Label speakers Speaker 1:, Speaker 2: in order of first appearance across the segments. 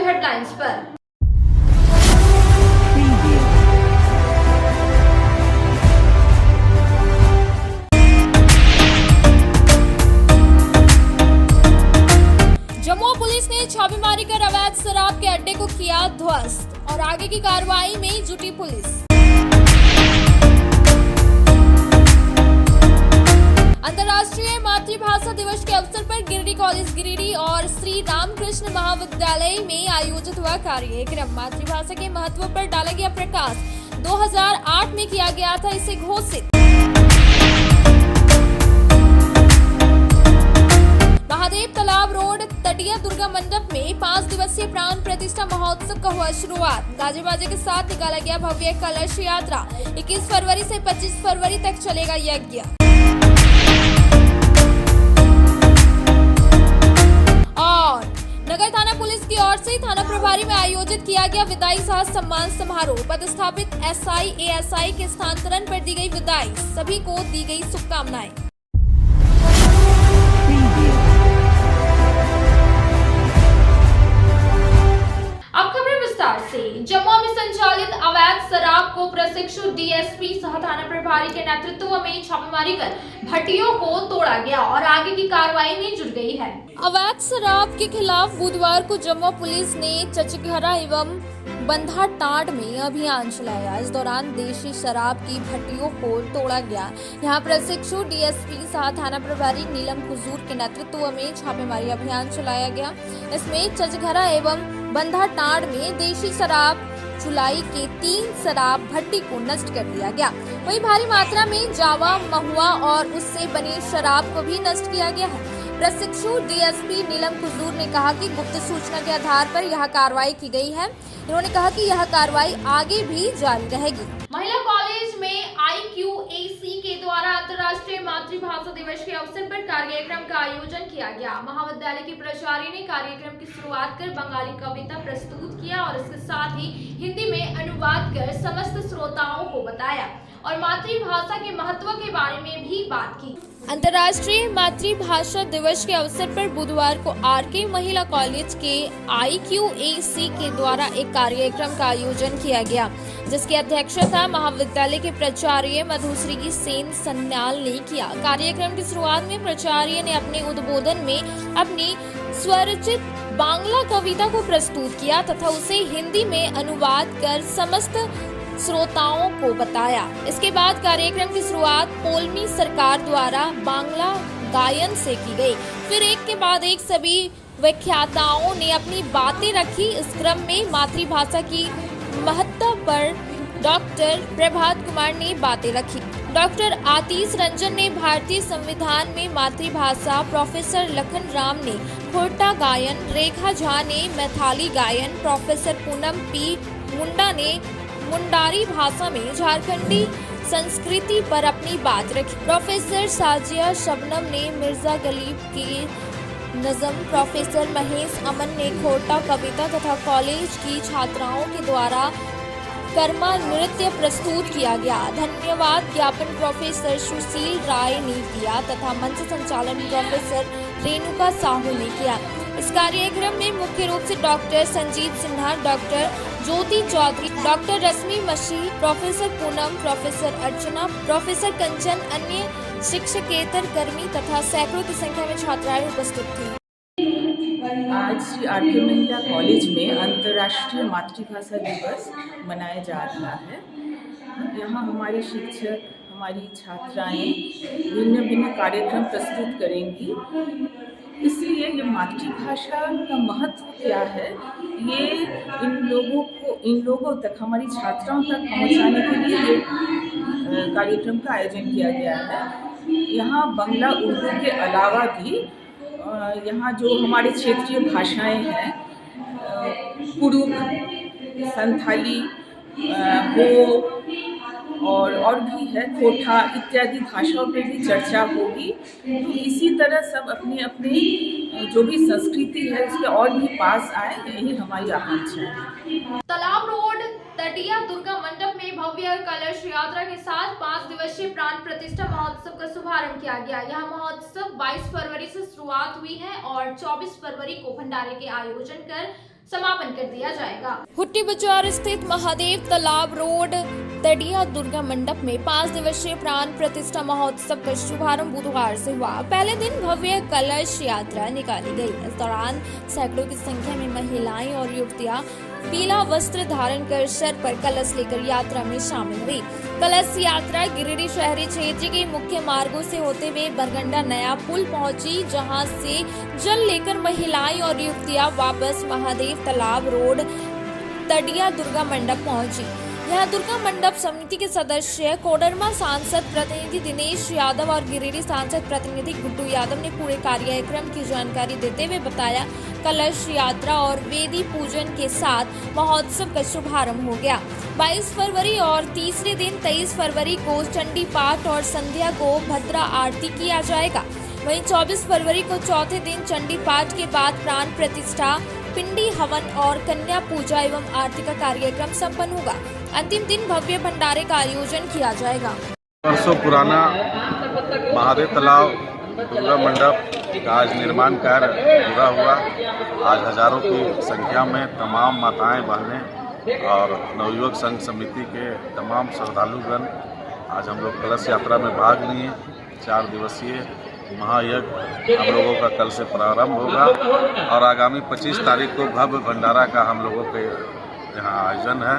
Speaker 1: Headlines पर। Jammu police ने छापेमारी कर अवैध शराब के अड्डे को किया ध्वस्त और आगे की कार्रवाई में जुटी पुलिस। अंतर्राष्ट्रीय मातृभाषा दिवस के अवसर पर गिरिडीह कॉलेज गिरिडीह और श्री रामकृष्ण महाविद्यालय में आयोजित हुआ कार्यक्रम। मातृभाषा के महत्व पर डाला गया प्रकाश। 2008 में किया गया था इसे घोषित। महादेव तालाब रोड तटिया दुर्गा मंडप में 5 दिवसीय प्राण प्रतिष्ठा महोत्सव का हुआ शुरुआत। गाजे बाजे के साथ निकाला गया भव्य कलश यात्रा। 21 फरवरी से 25 फरवरी तक चलेगा यज्ञ। और नगर थाना पुलिस की ओर से थाना प्रभारी में आयोजित किया गया विदाई सह सम्मान समारोह। पदस्थापित एसआई एएसआई के स्थानांतरण पर दी गई विदाई। सभी को दी गई शुभकामनाएं। अब खबरें विस्तार से। जम्मू में संचालित अवैध शराब को प्रशिक्षु डीएसपी सह थाना प्रभारी के नेतृत्व में छापेमारी कर भट्टियों को तोड़ा गया और आगे की कार्रवाई में जुट गई है। अवैध शराब के खिलाफ बुधवार को जम्मू पुलिस ने चचघरा एवं बंधा टांड में अभियान चलाया। इस दौरान देशी शराब की भट्टियों को तोड़ा गया। यहाँ प्रशिक्षु डीएसपी सह थाना प्रभारी नीलम कुजूर के नेतृत्व में छापेमारी अभियान चलाया गया। इसमें चचघरा एवं बंधा टांड में देशी शराब चुलाई के 3 शराब भट्टी को नष्ट कर दिया गया। वहीं भारी मात्रा में जावा, महुआ और उससे बनी शराब को भी नष्ट किया गया है। प्रशिक्षु डीएसपी नीलम कुजूर ने कहा कि गुप्त सूचना के आधार पर यह कार्रवाई की गई है। उन्होंने कहा कि यह कार्रवाई आगे भी जारी रहेगी। महिला कॉलेज में IQAC के द्वारा अंतर्राष्ट्रीय मातृभाषा दिवस के अवसर पर कार्यक्रम का आयोजन किया गया। महाविद्यालय की प्राचार्य ने कार्यक्रम की शुरुआत कर बंगाली कविता प्रस्तुत किया और इसके साथ ही हिंदी में अनुवाद कर समस्त श्रोताओं को बताया और मातृभाषा के महत्व के बारे में भी बात की। अंतर्राष्ट्रीय मातृभाषा दिवस के अवसर पर बुधवार को आरके महिला कॉलेज के IQAC के द्वारा एक कार्यक्रम का आयोजन किया गया, जिसकी अध्यक्षता महाविद्यालय के प्राचार्य मधुश्री सेन सन्याल ने किया। कार्यक्रम की शुरुआत में प्राचार्य ने अपने उद्बोधन में अपनी स्वरचित बांग्ला कविता को प्रस्तुत किया तथा उसे हिंदी में अनुवाद कर समस्त श्रोताओं को बताया। इसके बाद कार्यक्रम की शुरुआत पोलमी सरकार द्वारा बांग्ला गायन से की गई। फिर एक के बाद एक सभी व्याख्याताओं ने अपनी बातें रखी। इस क्रम में मातृभाषा की महत्ता पर डॉक्टर प्रभात कुमार ने बातें रखी। डॉक्टर आतिश रंजन ने भारतीय संविधान में मातृभाषा, प्रोफेसर लखन राम ने खोटा गायन, रेखा झा ने मैथिली गायन, प्रोफेसर पूनम पी मुंडा ने मुंडारी भाषा में झारखंडी संस्कृति पर अपनी बात रखी। प्रोफेसर साजिया शबनम ने मिर्जा गलीब की नज़म, प्रोफेसर महेश अमन ने खोटा कविता तथा कॉलेज की छात्राओं के द्वारा कर्मा नृत्य प्रस्तुत किया गया। धन्यवाद ज्ञापन प्रोफेसर सुशील राय ने किया तथा मंच संचालन प्रोफेसर रेणुका साहू ने किया। इस कार्यक्रम में मुख्य रूप से डॉक्टर संजीत सिन्हा, डॉक्टर ज्योति चौधरी, डॉक्टर रश्मि मसीह, प्रोफेसर पूनम, प्रोफेसर अर्चना, प्रोफेसर कंचन, अन्य शिक्षकेतर कर्मी तथा सैकड़ों की संख्या में छात्राएं उपस्थित थी।
Speaker 2: आज श्री आरके महिला कॉलेज में अंतर्राष्ट्रीय मातृभाषा दिवस मनाया जा रहा है। यहाँ हमारे शिक्षक, हमारी छात्राएं भिन्न भिन्न कार्यक्रम प्रस्तुत करेंगी। इसलिए ये मातृभाषा का महत्व क्या है, ये इन लोगों तक, हमारी छात्राओं तक पहुंचाने के लिए ये कार्यक्रम का आयोजन किया गया है। यहाँ बांग्ला, उर्दू के अलावा भी यहाँ जो हमारे क्षेत्रीय भाषाएं हैं, कुड़ुक, संथाली, हो और भी है, कोठा इत्यादि भाषाओं पर भी चर्चा होगी। तो इसी तरह सब अपनी अपनी जो भी संस्कृति है उसके और भी पास आए, यही हमारी आकांक्षा है।
Speaker 1: तालाब रोड तटिया दुर्गा मंडप में भव्य कलश यात्रा के साथ 5 दिवसीय प्राण प्रतिष्ठा महोत्सव का शुभारंभ किया गया। यह महोत्सव 22 फरवरी से शुरुआत हुई है और 24 फरवरी को भंडारे के आयोजन कर समापन कर दिया जाएगा।
Speaker 3: हुट्टी बाजार स्थित महादेव तालाब रोड तड़िया दुर्गा मंडप में 5 दिवसीय प्राण प्रतिष्ठा महोत्सव का शुभारंभ बुधवार से हुआ। पहले दिन भव्य कलश यात्रा निकाली गई। इस दौरान सैकड़ों की संख्या में महिलाएं और युवतियां पीला वस्त्र धारण कर सर पर कलश लेकर यात्रा में शामिल हुई। कलश यात्रा गिरिडीह शहरी क्षेत्र के मुख्य मार्गों से होते हुए बरगंडा नया पुल पहुंची, जहां से जल लेकर महिलाएं और युवतियां वापस महादेव तालाब रोड तड़िया दुर्गा मंडप पहुंची। यहाँ दुर्गा मंडप समिति के सदस्य कोडरमा सांसद प्रतिनिधि दिनेश यादव और गिरिडीह सांसद प्रतिनिधि गुड्डू यादव ने पूरे कार्यक्रम की जानकारी देते हुए बताया, कलश यात्रा और वेदी पूजन के साथ महोत्सव का शुभारंभ हो गया। 22 फरवरी और तीसरे दिन 23 फरवरी को चंडी पाठ और संध्या को भद्रा आरती किया जाएगा। वहीं 24 फरवरी को चौथे दिन चंडी पाठ के बाद प्राण प्रतिष्ठा, पिंडी हवन और कन्या पूजा एवं आरती का कार्यक्रम संपन्न होगा। अंतिम दिन भव्य भंडारे का आयोजन किया जाएगा।
Speaker 4: वर्षों पुराना महादेव तालाब दुर्गा मंडप का आज निर्माण कार्य पूरा हुआ। आज हजारों की संख्या में तमाम माताएं, बहनें और नवयुवक संघ समिति के तमाम श्रद्धालुगण आज हम लोग कलश यात्रा में भाग लिए। 4 दिवसीय महायज्ञ हम लोगों का कल से प्रारंभ होगा और आगामी 25 तारीख को भव्य भंडारा का हम लोगों के यहाँ आयोजन है।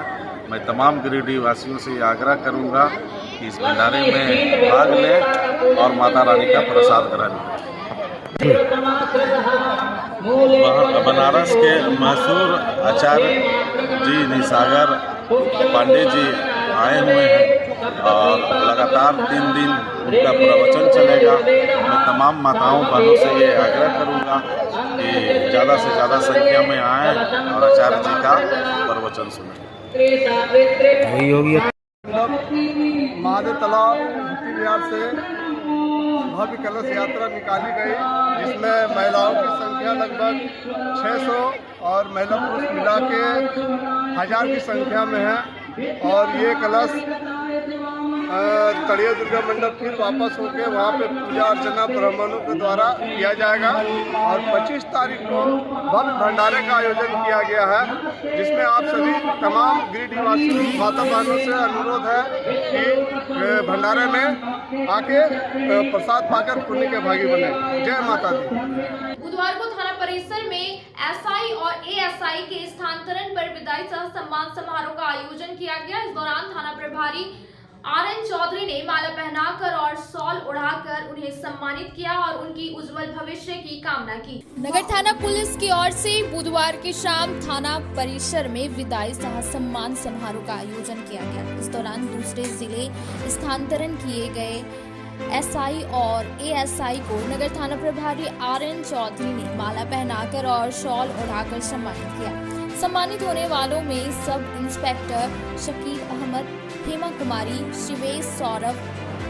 Speaker 4: मैं तमाम गिरिडीह वासियों से आग्रह करूँगा कि इस भंडारे में भाग लें और माता रानी का प्रसाद ग्रहण करें। बनारस के मशहूर आचार्य जी निसागर पांडे जी आए हुए हैं और लगातार 3 दिन उनका प्रवचन चलेगा। मैं तमाम माताओं बहनों से ये आग्रह करूँगा कि ज़्यादा से ज़्यादा संख्या में आएँ और आचार्य जी का प्रवचन सुनें।
Speaker 5: महादेव तालाब हुट्टी बिहार से भव्य कलश यात्रा निकाली गई, जिसमें महिलाओं की संख्या लगभग 600 और महिला पुरुष मिला के 1000 की संख्या में है। और ये कलश तड़िया दुर्गा मंडप फिर वापस होकर वहाँ पे पूजा अर्चना ब्राह्मणों के द्वारा किया जाएगा। और 25 तारीख को भव्य भंडारे का आयोजन किया गया है, जिसमें आप सभी तमाम गिरिडीह वासियों माता बहनों से अनुरोध है कि भंडारे में आके प्रसाद पाकर पुण्य के भागी बने। जय माता दी।
Speaker 1: बुधवार को थाना परिसर में एसआई और एएसआई के स्थानांतरण पर विदाई सह सम्मान समारोह का आयोजन किया गया। इस दौरान थाना प्रभारी आरएन चौधरी ने माला पहनाकर और शॉल उड़ाकर उन्हें सम्मानित किया और उनकी उज्जवल भविष्य की कामना की।
Speaker 3: नगर थाना पुलिस की ओर से बुधवार की शाम थाना परिसर में विदाई सह सम्मान समारोह का आयोजन किया गया। इस दौरान दूसरे जिले स्थानांतरण किए गए एसआई और एएसआई को नगर थाना प्रभारी आरएन चौधरी ने माला पहनाकर और शॉल उड़ाकर सम्मानित किया। सम्मानित होने वालों में सब इंस्पेक्टर शकील अहमद, हेमा कुमारी, शिवेश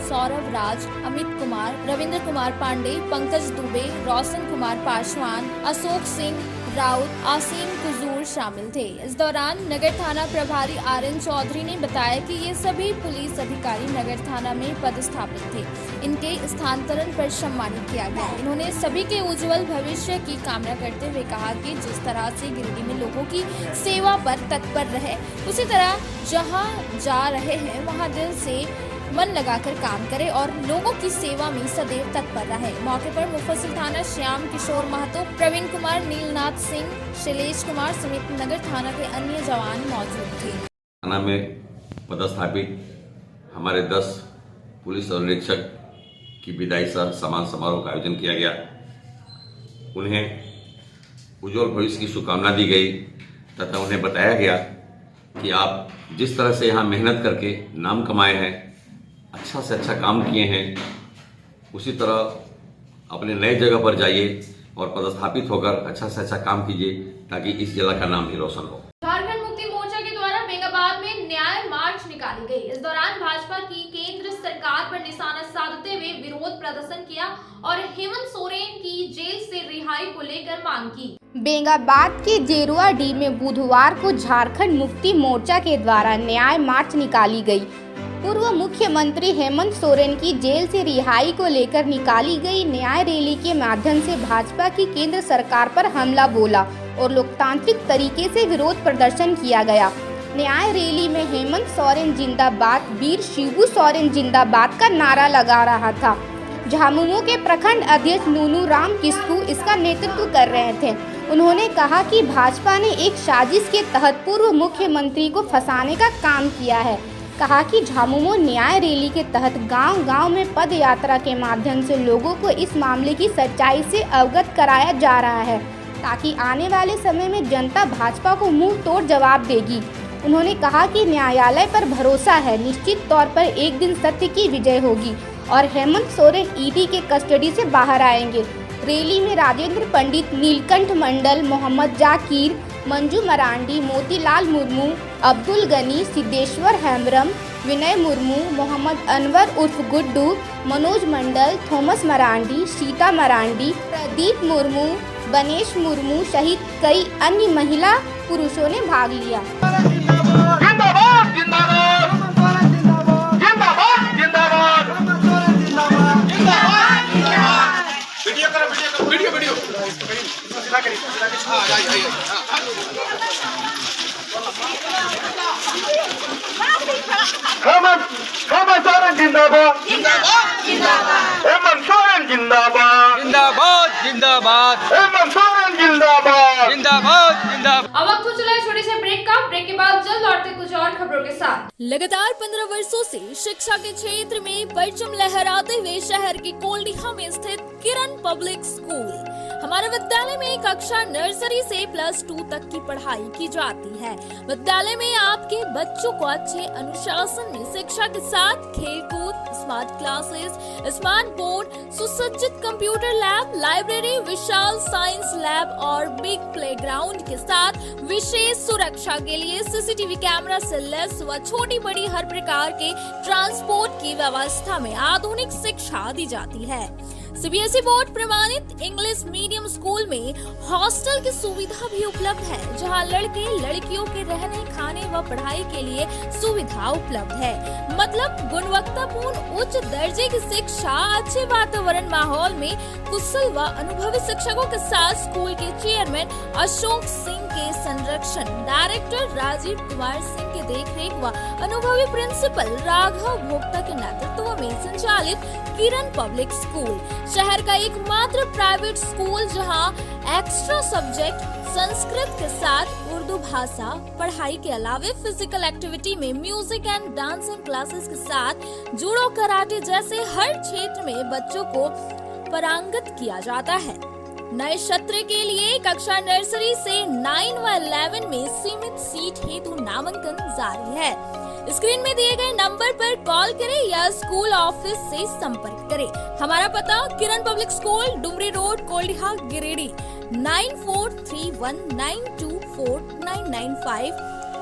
Speaker 3: सौरभ राज, अमित कुमार, रविंद्र कुमार पांडे, पंकज दुबे, रोशन कुमार पासवान, अशोक सिंह राउत, आसीम कुजूर शामिल थे। इस दौरान नगर थाना प्रभारी आरएन चौधरी ने बताया कि ये सभी पुलिस अधिकारी नगर थाना में पदस्थापित थे। इनके स्थानांतरण पर सम्मानित किया गया। इन्होंने सभी के उज्जवल भविष्य की कामना करते हुए कहा कि जिस तरह से गिरिडीह में लोगों की सेवा पर तत्पर रहे, उसी तरह जहां जा रहे हैं वहां दिल से मन लगाकर काम करे और लोगों की सेवा में सदैव तत्पर रहे। मौके पर मुफस्सिल थाना श्याम किशोर महतो, प्रवीण कुमार, नीलनाथ सिंह, शैलेश कुमार समेत नगर थाना के अन्य जवान मौजूद थे।
Speaker 6: थाना में पदस्थापित हमारे 10 पुलिस और निरीक्षक की विदाई सह सम्मान समारोह का आयोजन किया गया। उन्हें उज्जवल भविष्य की शुभकामना दी गई तथा उन्हें बताया गया कि आप जिस तरह से यहाँ मेहनत करके नाम कमाए हैं, अच्छा से अच्छा काम किए हैं, उसी तरह अपने नए जगह पर जाइए और पदस्थापित होकर अच्छा से अच्छा काम कीजिए ताकि इस जिला का नाम भी रोशन हो।
Speaker 1: झारखंड मुक्ति मोर्चा के द्वारा बेंगाबाद में न्याय मार्च निकाली गई। इस दौरान भाजपा की केंद्र सरकार पर निशाना साधते हुए विरोध प्रदर्शन किया और हेमंत सोरेन की जेल से रिहाई को लेकर मांग की।
Speaker 7: बेंगाबाद के जेरुआडीह में बुधवार को झारखंड मुक्ति मोर्चा के द्वारा न्याय मार्च निकाली गई। पूर्व मुख्यमंत्री हेमंत सोरेन की जेल से रिहाई को लेकर निकाली गई न्याय रैली के माध्यम से भाजपा की केंद्र सरकार पर हमला बोला और लोकतांत्रिक तरीके से विरोध प्रदर्शन किया गया। न्याय रैली में हेमंत सोरेन जिंदाबाद, वीर शिबू सोरेन जिंदाबाद का नारा लगा रहा था। झामुमो के प्रखंड अध्यक्ष नूनू राम किस्कू इसका नेतृत्व कर रहे थे। उन्होंने कहा कि भाजपा ने एक साजिश के तहत पूर्व मुख्यमंत्री को फंसाने का काम किया है। कहा कि झामुमो न्याय रैली के तहत गांव-गांव में पद यात्रा के माध्यम से लोगों को इस मामले की सच्चाई से अवगत कराया जा रहा है, ताकि आने वाले समय में जनता भाजपा को मुंह तोड़ जवाब देगी। उन्होंने कहा कि न्यायालय पर भरोसा है, निश्चित तौर पर एक दिन सत्य की विजय होगी और हेमंत सोरेन ईडी के कस्टडी से बाहर आएंगे। रैली में राजेंद्र पंडित, नीलकंठ मंडल, मोहम्मद जाकिर, मंजू मरांडी, मोतीलाल मुर्मू, अब्दुल गनी, सिद्धेश्वर हेम्ब्रम, विनय मुर्मू, मोहम्मद अनवर उर्फ गुड्डू, मनोज मंडल, थॉमस मरांडी, सीता मरांडी, प्रदीप मुर्मू, गणेश मुर्मू सहित कई अन्य महिला पुरुषों ने भाग लिया।
Speaker 8: हेमंत सोरेन जिंदाबाद, हेमंत सोरेन जिंदाबाद, हेमंत सोरेन जिंदाबाद।
Speaker 1: अब वक्त हो चला है छोटे से ब्रेक का। ब्रेक के बाद जल्द लौटते कुछ और खबरों के साथ।
Speaker 3: लगातार 15 वर्षों से शिक्षा के क्षेत्र में परचम लहराते हुए शहर के कोल्डिहा में स्थित किरण पब्लिक स्कूल, हमारे विद्यालय में कक्षा नर्सरी से +2 तक की पढ़ाई की जाती है। विद्यालय में आपके बच्चों को अच्छे अनुशासन में शिक्षा के साथ खेलकूद, स्मार्ट क्लासेस, स्मार्ट बोर्ड, सुसज्जित कंप्यूटर लैब, लाइब्रेरी, विशाल साइंस लैब और बिग प्लेग्राउंड के साथ विशेष सुरक्षा के लिए सीसीटीवी कैमरा से लैस व छोटी बड़ी हर प्रकार के ट्रांसपोर्ट की व्यवस्था में आधुनिक शिक्षा दी जाती है। सीबीएसई बोर्ड प्रमाणित इंग्लिश मीडियम स्कूल में हॉस्टल की सुविधा भी उपलब्ध है, जहां लड़के लड़कियों के रहने खाने व पढ़ाई के लिए सुविधा उपलब्ध है। मतलब गुणवत्तापूर्ण उच्च दर्जे की शिक्षा, अच्छे वातावरण माहौल में कुशल व अनुभवी शिक्षकों के साथ स्कूल के चेयरमैन अशोक सिंह के संरक्षण, डायरेक्टर राजीव कुमार सिंह के देखरेख व अनुभवी प्रिंसिपल राघव भोक्ता के नेतृत्व में संचालित किरण पब्लिक स्कूल शहर का एकमात्र प्राइवेट स्कूल, जहां एक्स्ट्रा सब्जेक्ट संस्कृत के साथ उर्दू भाषा पढ़ाई के अलावे फिजिकल एक्टिविटी में म्यूजिक एंड डांसिंग क्लासेस के साथ जूडो, कराटे जैसे हर क्षेत्र में बच्चों को पारंगत किया जाता है। नए सत्र के लिए कक्षा नर्सरी से 9 व 11 में सीमित सीट हेतु नामांकन जारी है। स्क्रीन में दिए गए नंबर पर कॉल करें या स्कूल ऑफिस से संपर्क करें। हमारा पता Kiran public school, Dumri road, Koldiha, Giridih, 9431924995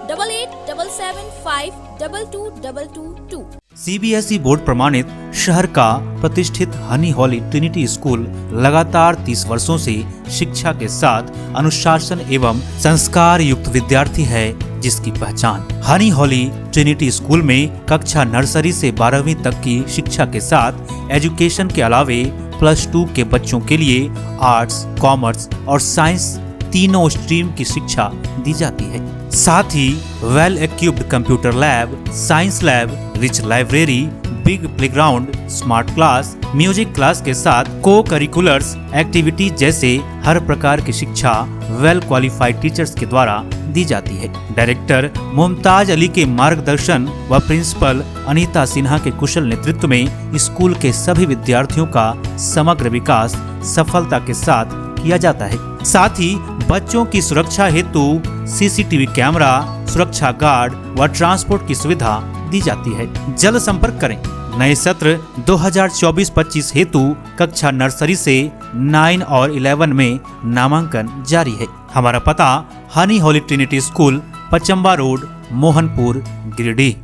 Speaker 3: 8877522222।
Speaker 9: CBSE board प्रमाणित शहर का प्रतिष्ठित हनी हॉली ट्रिनिटी स्कूल लगातार 30 वर्षों से शिक्षा के साथ अनुशासन एवं संस्कार युक्त विद्यार्थी है, जिसकी पहचान हनी हॉली ट्रिनिटी स्कूल में कक्षा नर्सरी से 12वीं तक की शिक्षा के साथ एजुकेशन के अलावे +2 के बच्चों के लिए आर्ट्स, कॉमर्स और साइंस तीनों स्ट्रीम की शिक्षा दी जाती है। साथ ही well equipped computer lab, science lab, rich library, big playground, smart class, music class के साथ को करिकुलर्स एक्टिविटी जैसे हर प्रकार की शिक्षा वेल क्वालिफाइड टीचर्स के द्वारा दी जाती है। डायरेक्टर मुमताज अली के मार्गदर्शन व प्रिंसिपल अनीता सिन्हा के कुशल नेतृत्व में स्कूल के सभी विद्यार्थियों का समग्र विकास सफलता के साथ किया जाता है। साथ ही बच्चों की सुरक्षा हेतु सीसीटीवी कैमरा, सुरक्षा गार्ड व ट्रांसपोर्ट की सुविधा दी जाती है। जल्द संपर्क करें। नए सत्र 2024-25 हेतु कक्षा नर्सरी से 9 और 11 में नामांकन जारी है। हमारा पता honey holy trinity school, Pachamba road, Mohanpur, Giridih.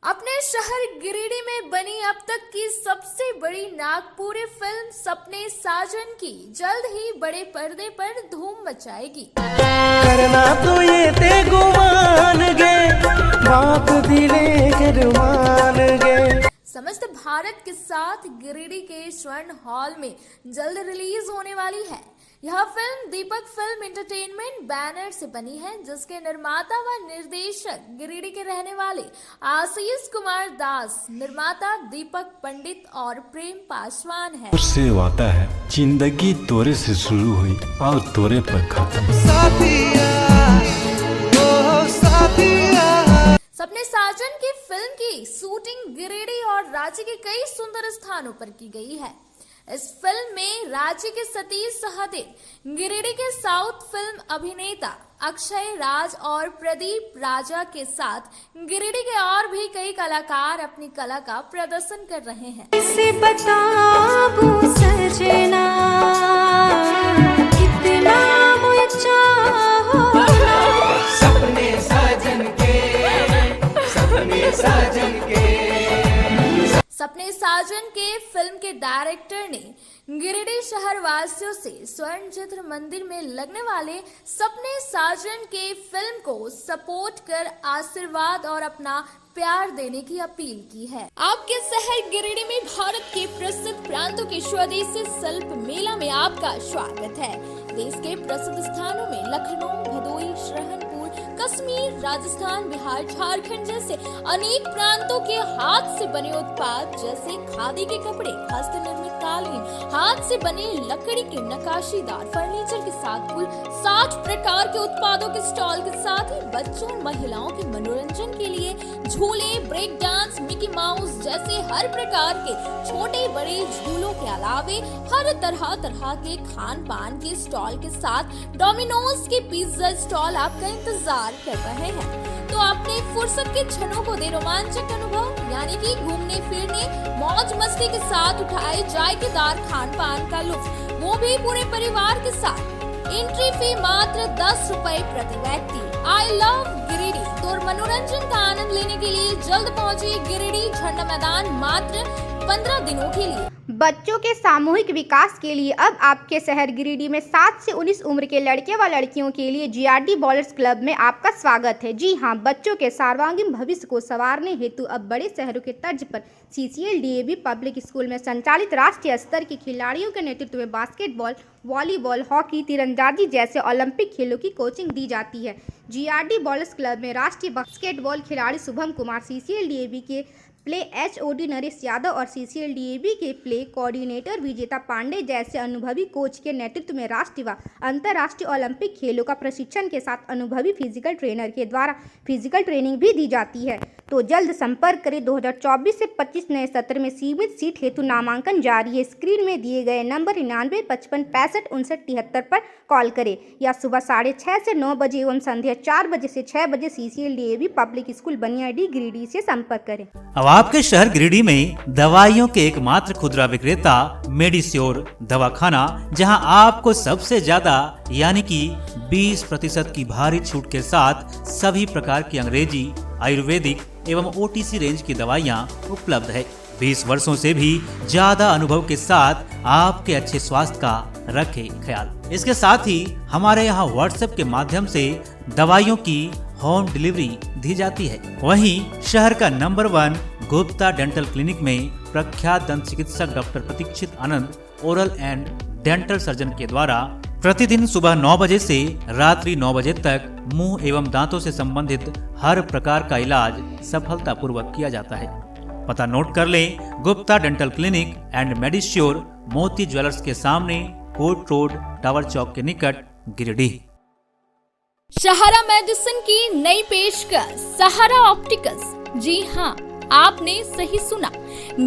Speaker 3: अपने शहर गिरिडीह में बनी अब तक की सबसे बड़ी नागपुरी फिल्म सपने साजन की जल्द ही बड़े पर्दे पर धूम मचाएगी।
Speaker 10: करना तो ये ते गुमान गे, बाप दिले करमान गे।
Speaker 3: समय समस्त भारत के साथ गिरिडीह के स्वर्ण हॉल में जल्द रिलीज होने वाली है। यह फिल्म दीपक फिल्म एंटरटेनमेंट बैनर से बनी है, जिसके निर्माता व निर्देशक गिरिडीह के रहने वाले आशीष कुमार दास, निर्माता दीपक पंडित और प्रेम पासवान है।
Speaker 10: उससे वादा है, जिंदगी तोरे से शुरू हुई और तोरे पर खत्म।
Speaker 3: सपने साजन की फिल्म की शूटिंग गिरिडीह और रांची के कई सुंदर स्थानों पर की गई है। इस फिल्म में रांची के सतीश सहदेव, गिरिडीह के साउथ फिल्म अभिनेता अक्षय राज और प्रदीप राजा के साथ गिरिडीह के और भी कई कलाकार अपनी कला का प्रदर्शन कर रहे हैं।
Speaker 11: इसे बताऊं सजना, कितना मुझे चाहो। सपने साजन के, सपने साजन के।
Speaker 3: सपने साजन के फिल्म के डायरेक्टर ने गिरिडीह शहर वासियों से स्वर्ण चित्र मंदिर में लगने वाले सपने साजन के फिल्म को सपोर्ट कर आशीर्वाद और अपना प्यार देने की अपील की है। आपके शहर गिरिडीह में भारत के प्रसिद्ध प्रांतों के स्वदेशी शिल्प मेला में आपका स्वागत है। देश के प्रसिद्ध स्थानों में लखनऊ, भदोही, श्रहनपुर, कश्मीर, राजस्थान, बिहार, झारखंड जैसे अनेक प्रांतों के हाथ से बने उत्पाद जैसे खादी के कपड़े, हस्तनिर्मित कालीन, हाथ से बने लकड़ी के नक्काशीदार फर्नीचर के साथ कुल 60 प्रकार के उत्पादों के स्टॉल के साथ ही बच्चों और महिलाओं के मनोरंजन के लिए झूले, ब्रेक डांस, मिकी माउस जैसे हर प्रकार के छोटे बड़े झूलों के अलावे हर तरह के खान पान के स्टॉल के साथ डोमिनोज के पिज्जा स्टॉल आपका इंतजार कर रहे हैं। तो अपने फुर्सत के क्षणों को दे रोमांचक अनुभव, यानी कि घूमने फिरने मौज मस्ती के साथ उठाए जायकेदार खान पान का लुत्फ, वो भी पूरे परिवार के साथ। एंट्री फी मात्र 10 रुपए प्रति व्यक्ति। I love Giridih. तो मनोरंजन का आनंद लेने के लिए जल्द पहुंचे गिरिडीह झंडा मैदान मात्र 15 दिनों के लिए।
Speaker 7: बच्चों के सामूहिक विकास के लिए अब आपके शहर गिरिडीह में 7 से 19 उम्र के लड़के व लड़कियों के लिए जीआरडी बॉलर्स क्लब में आपका स्वागत है। जी हां, बच्चों के सर्वांगीण भविष्य को संवारने हेतु अब बड़े शहरों के तर्ज पर CCL DAV पब्लिक स्कूल में संचालित राष्ट्रीय स्तर के खिलाड़ियों के नेतृत्व में बास्केटबॉल, वॉलीबॉल, हॉकी, तीरंदाजी जैसे ओलंपिक खेलों की कोचिंग दी जाती है। जीआरडी बॉलर्स क्लब में राष्ट्रीय बास्केटबॉल खिलाड़ी शुभम कुमार, CCL DAV के प्ले HOD नरेश यादव और CCL DAV के प्ले कोऑर्डिनेटर विजेता पांडे जैसे अनुभवी कोच के नेतृत्व में राष्ट्रीय व अंतर्राष्ट्रीय ओलंपिक खेलों का प्रशिक्षण के साथ अनुभवी फिजिकल ट्रेनर के द्वारा फिजिकल ट्रेनिंग भी दी जाती है। तो जल्द संपर्क करें। 2024 से 25 नए सत्र में सीमित सीट हेतु नामांकन जारी है। स्क्रीन में दिए गए नंबर 99 55 65 59 73 पर कॉल करें या सुबह 6:30 से 9 बजे एवं संध्या 4 बजे से 6 बजे CCL DAV public school Baniyadih Giridih से संपर्क करें।
Speaker 9: अब आपके शहर गिरिडीह में दवाइयों के एकमात्र खुदरा विक्रेता मेडिश्योर दवाखाना, जहां आपको सबसे ज्यादा यानी कि 20% की भारी छूट के साथ सभी प्रकार की अंग्रेजी, आयुर्वेदिक एवं OTC रेंज की दवाइयां उपलब्ध है। 20 वर्षों से भी ज्यादा अनुभव के साथ आपके अच्छे स्वास्थ्य का रखे ख्याल। इसके साथ ही हमारे यहाँ WhatsApp के माध्यम से दवाइयों की होम डिलीवरी दी जाती है। वहीं शहर का नंबर 1 गुप्ता डेंटल क्लिनिक में प्रख्यात दंत चिकित्सक doctor Pratikshit Anand oral and dental surgeon के द्वारा प्रतिदिन सुबह 9 बजे से रात्रि 9 बजे तक मुंह एवं दांतों से संबंधित हर प्रकार का इलाज सफलतापूर्वक किया जाता है। पता नोट कर लें, गुप्ता डेंटल क्लिनिक एंड मेडिश्योर, मोती ज्वेलर्स के सामने, कोर्ट रोड, टावर चौक के निकट, गिरिडीह।
Speaker 3: सहारा मेडिसिन की नई पेशकश सहारा ऑप्टिकल्स। जी हाँ, आपने सही सुना।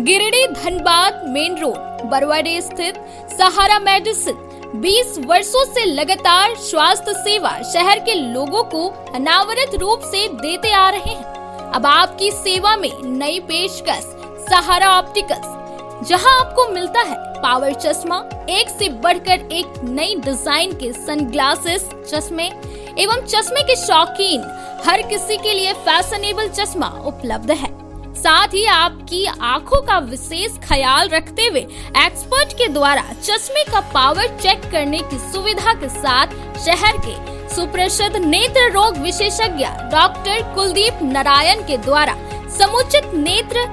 Speaker 3: गिरिडीह धनबाद मेन रोड बरवाडे स्थित सहारा मेडिसिन 20 वर्षों से लगातार स्वास्थ्य सेवा शहर के लोगों को अनावरत रूप से देते आ रहे हैं। अब आपकी सेवा में नई पेशकश सहारा ऑप्टिकल्स, जहां आपको मिलता है पावर चश्मा, एक से बढ़कर एक नई डिजाइन के सनग्लासेस, चश्मे एवं चश्मे के शौकीन हर किसी के लिए फैशनेबल चश्मा उपलब्ध है। साथ ही आपकी आंखों का विशेष ख्याल रखते हुए एक्सपर्ट के द्वारा चश्मे का पावर चेक करने की सुविधा के साथ शहर के सुप्रसिद्ध नेत्र रोग विशेषज्ञ डॉक्टर कुलदीप नारायण के द्वारा समुचित नेत्र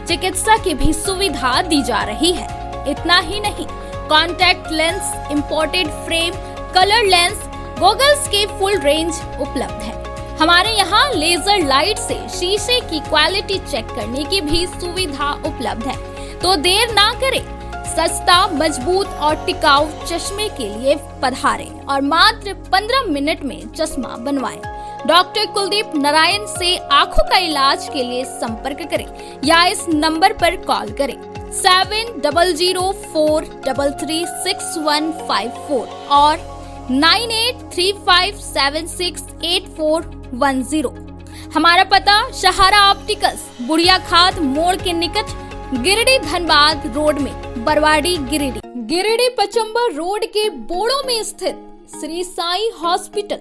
Speaker 3: चिकित्सा की भी सुविधा दी जा रही है। इतना ही नहीं, contact lens, imported frame, colour lens, goggles के फुल रेंज उपलब्ध है। हमारे यहाँ लेजर लाइट से शीशे की क्वालिटी चेक करने की भी सुविधा उपलब्ध है। तो देर ना करें, सस्ता, मजबूत और टिकाऊ चश्मे के लिए पधारें और मात्र 15 मिनट में चश्मा बनवाएं। डॉक्टर कुलदीप नारायण से आंखों का इलाज के लिए संपर्क करें या इस नंबर पर कॉल करें 7004336154 और 9835768410। हमारा पता सहारा ऑप्टिकल्स, बुढ़िया खाद मोड़ के निकट, गिरिडीह धनबाद रोड में, बरवाडी गिरिडीह। गिरिडीह पचम्बर रोड के बोड़ो में स्थित श्री साई हॉस्पिटल।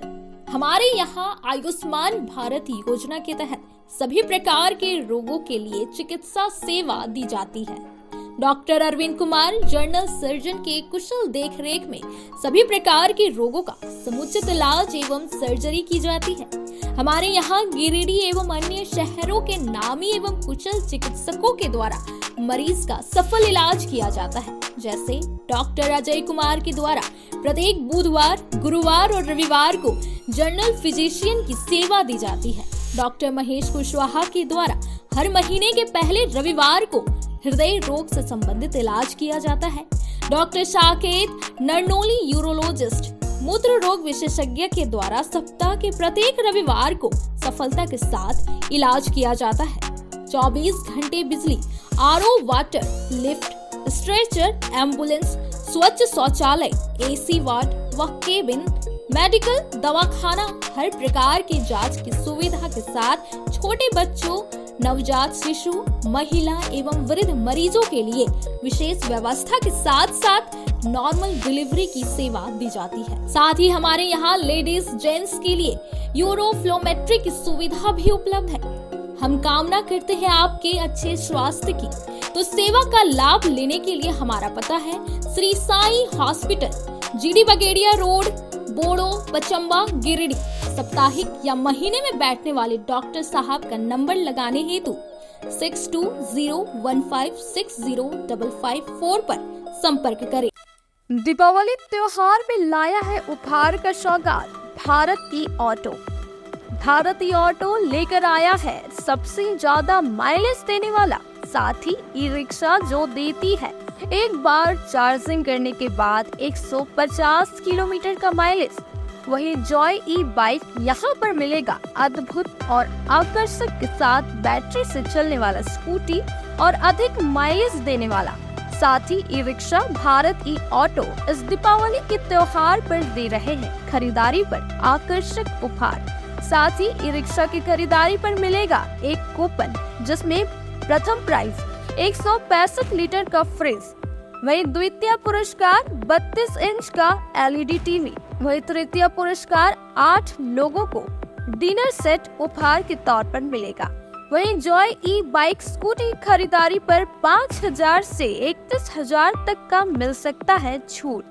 Speaker 3: हमारे यहाँ आयुष्मान भारत योजना के तहत सभी प्रकार के रोगों के लिए चिकित्सा सेवा दी जाती है। Doctor Arvind Kumar general surgeon के कुशल देखरेख में सभी प्रकार के रोगों का समुचित इलाज एवं सर्जरी की जाती है। हमारे यहाँ गिरिडीह एवं अन्य शहरों के नामी एवं कुशल चिकित्सकों के द्वारा मरीज का सफल इलाज किया जाता है। जैसे डॉक्टर अजय कुमार के द्वारा प्रत्येक बुधवार, गुरुवार और रविवार को जनरल फिजिशियन की सेवा दी जाती है। डॉक्टर महेश कुशवाहा के द्वारा हर महीने के पहले रविवार को हृदय रोग से संबंधित इलाज किया जाता है। डॉक्टर साकेत नरनोली यूरोलॉजिस्ट मूत्र रोग विशेषज्ञ के द्वारा सप्ताह के प्रत्येक रविवार को सफलता के साथ इलाज किया जाता है। 24 घंटे बिजली, RO water, lift, stretcher, ambulance, स्वच्छ शौचालय, एसी वार्ड व केबिन, मेडिकल, दवाखाना, हर प्रकार की जांच की सुविधा के साथ छोटे बच्चों, नवजात शिशु, महिला एवं वृद्ध मरीजों के लिए विशेष व्यवस्था के साथ साथ नॉर्मल डिलीवरी की सेवा दी जाती है। साथ ही हमारे यहाँ लेडीज जेंट्स के लिए यूरोफ्लोमेट्री की सुविधा भी उपलब्ध है। हम कामना करते हैं आपके अच्छे स्वास्थ्य की, तो सेवा का लाभ लेने के लिए हमारा पता है Shri Sai hospital, GD Bagedia road, Bodo, Pachamba, Giridih. साप्ताहिक या महीने में बैठने वाले डॉक्टर साहब का नंबर लगाने हेतु 6201560554 पर संपर्क करें।
Speaker 7: दीपावली त्योहार में लाया है उपहार का सौगात भारत ई ऑटो। भारत ई ऑटो लेकर आया है सबसे ज्यादा माइलेज देने वाला, साथ ही ई रिक्शा जो देती है एक बार चार्जिंग करने के बाद 150 किलोमीटर का माइलेज। वही जॉय ई बाइक यहाँ पर मिलेगा अद्भुत और आकर्षक के साथ बैटरी से चलने वाला स्कूटी और अधिक माइलेज देने वाला। साथ ही ई रिक्शा भारत ई ऑटो इस दीपावली के त्योहार पर दे रहे हैं खरीदारी पर आकर्षक उपहार। साथ ही ई रिक्शा की खरीदारी पर मिलेगा एक कूपन, जिसमें प्रथम प्राइज 165 लीटर का फ्रिज, वही द्वितीय पुरस्कार 32 इंच का एलईडी टीवी, वही तृतीय पुरस्कार 8 लोगों को डिनर सेट उपहार के तौर पर मिलेगा। वहीं जॉय ई बाइक स्कूटी खरीदारी पर 5000 से 31000 तक का मिल सकता है छूट।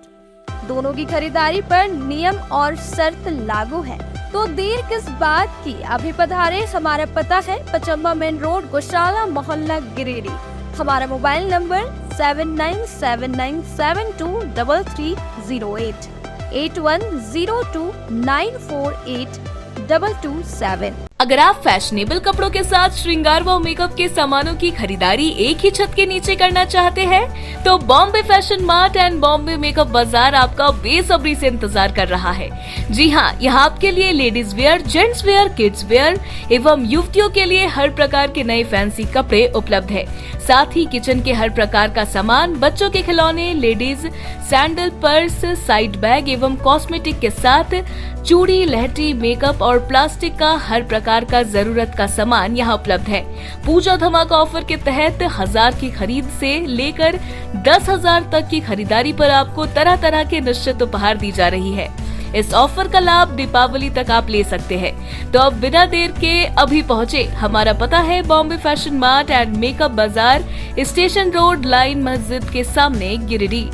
Speaker 7: दोनों की खरीदारी पर नियम और शर्त लागू है, तो देर किस बात की, अभी पधारे। हमारा पता है पचम्बा मेन रोड, गौशाला मोहल्ला, गिरिडीह। हमारा मोबाइल नंबर 7979723308 8102948227।
Speaker 12: अगर आप फैशनेबल कपड़ों के साथ श्रृंगार व मेकअप के सामानों की खरीदारी एक ही छत के नीचे करना चाहते हैं, तो Bombay fashion mart and Bombay makeup बाजार आपका बेसब्री से इंतजार कर रहा है। जी हाँ, यहाँ आपके लिए ladies wear, gents wear, kids where एवं युवतियों के लिए हर प्रकार के नए फैंसी कपड़े उपलब्ध है। साथ ही किचन के हर प्रकार का सामान, बच्चों के खिलौने, ladies sandal, purse, side bag एवं कॉस्मेटिक के साथ चूड़ी, लहठी, मेकअप और प्लास्टिक का हर प्रकार का जरूरत का सामान यहाँ उपलब्ध है। पूजा धमाका ऑफर के तहत 1000 की खरीद से लेकर 10,000 तक की खरीदारी पर आपको तरह तरह के निश्चित उपहार दी जा रही है। इस ऑफर का लाभ दीपावली तक आप ले सकते हैं। तो अब बिना देर के अभी पहुँचे। हमारा पता है Bombay fashion mart and makeup बाजार, स्टेशन रोड, लाइन मस्जिद के सामने, गिरिडीह।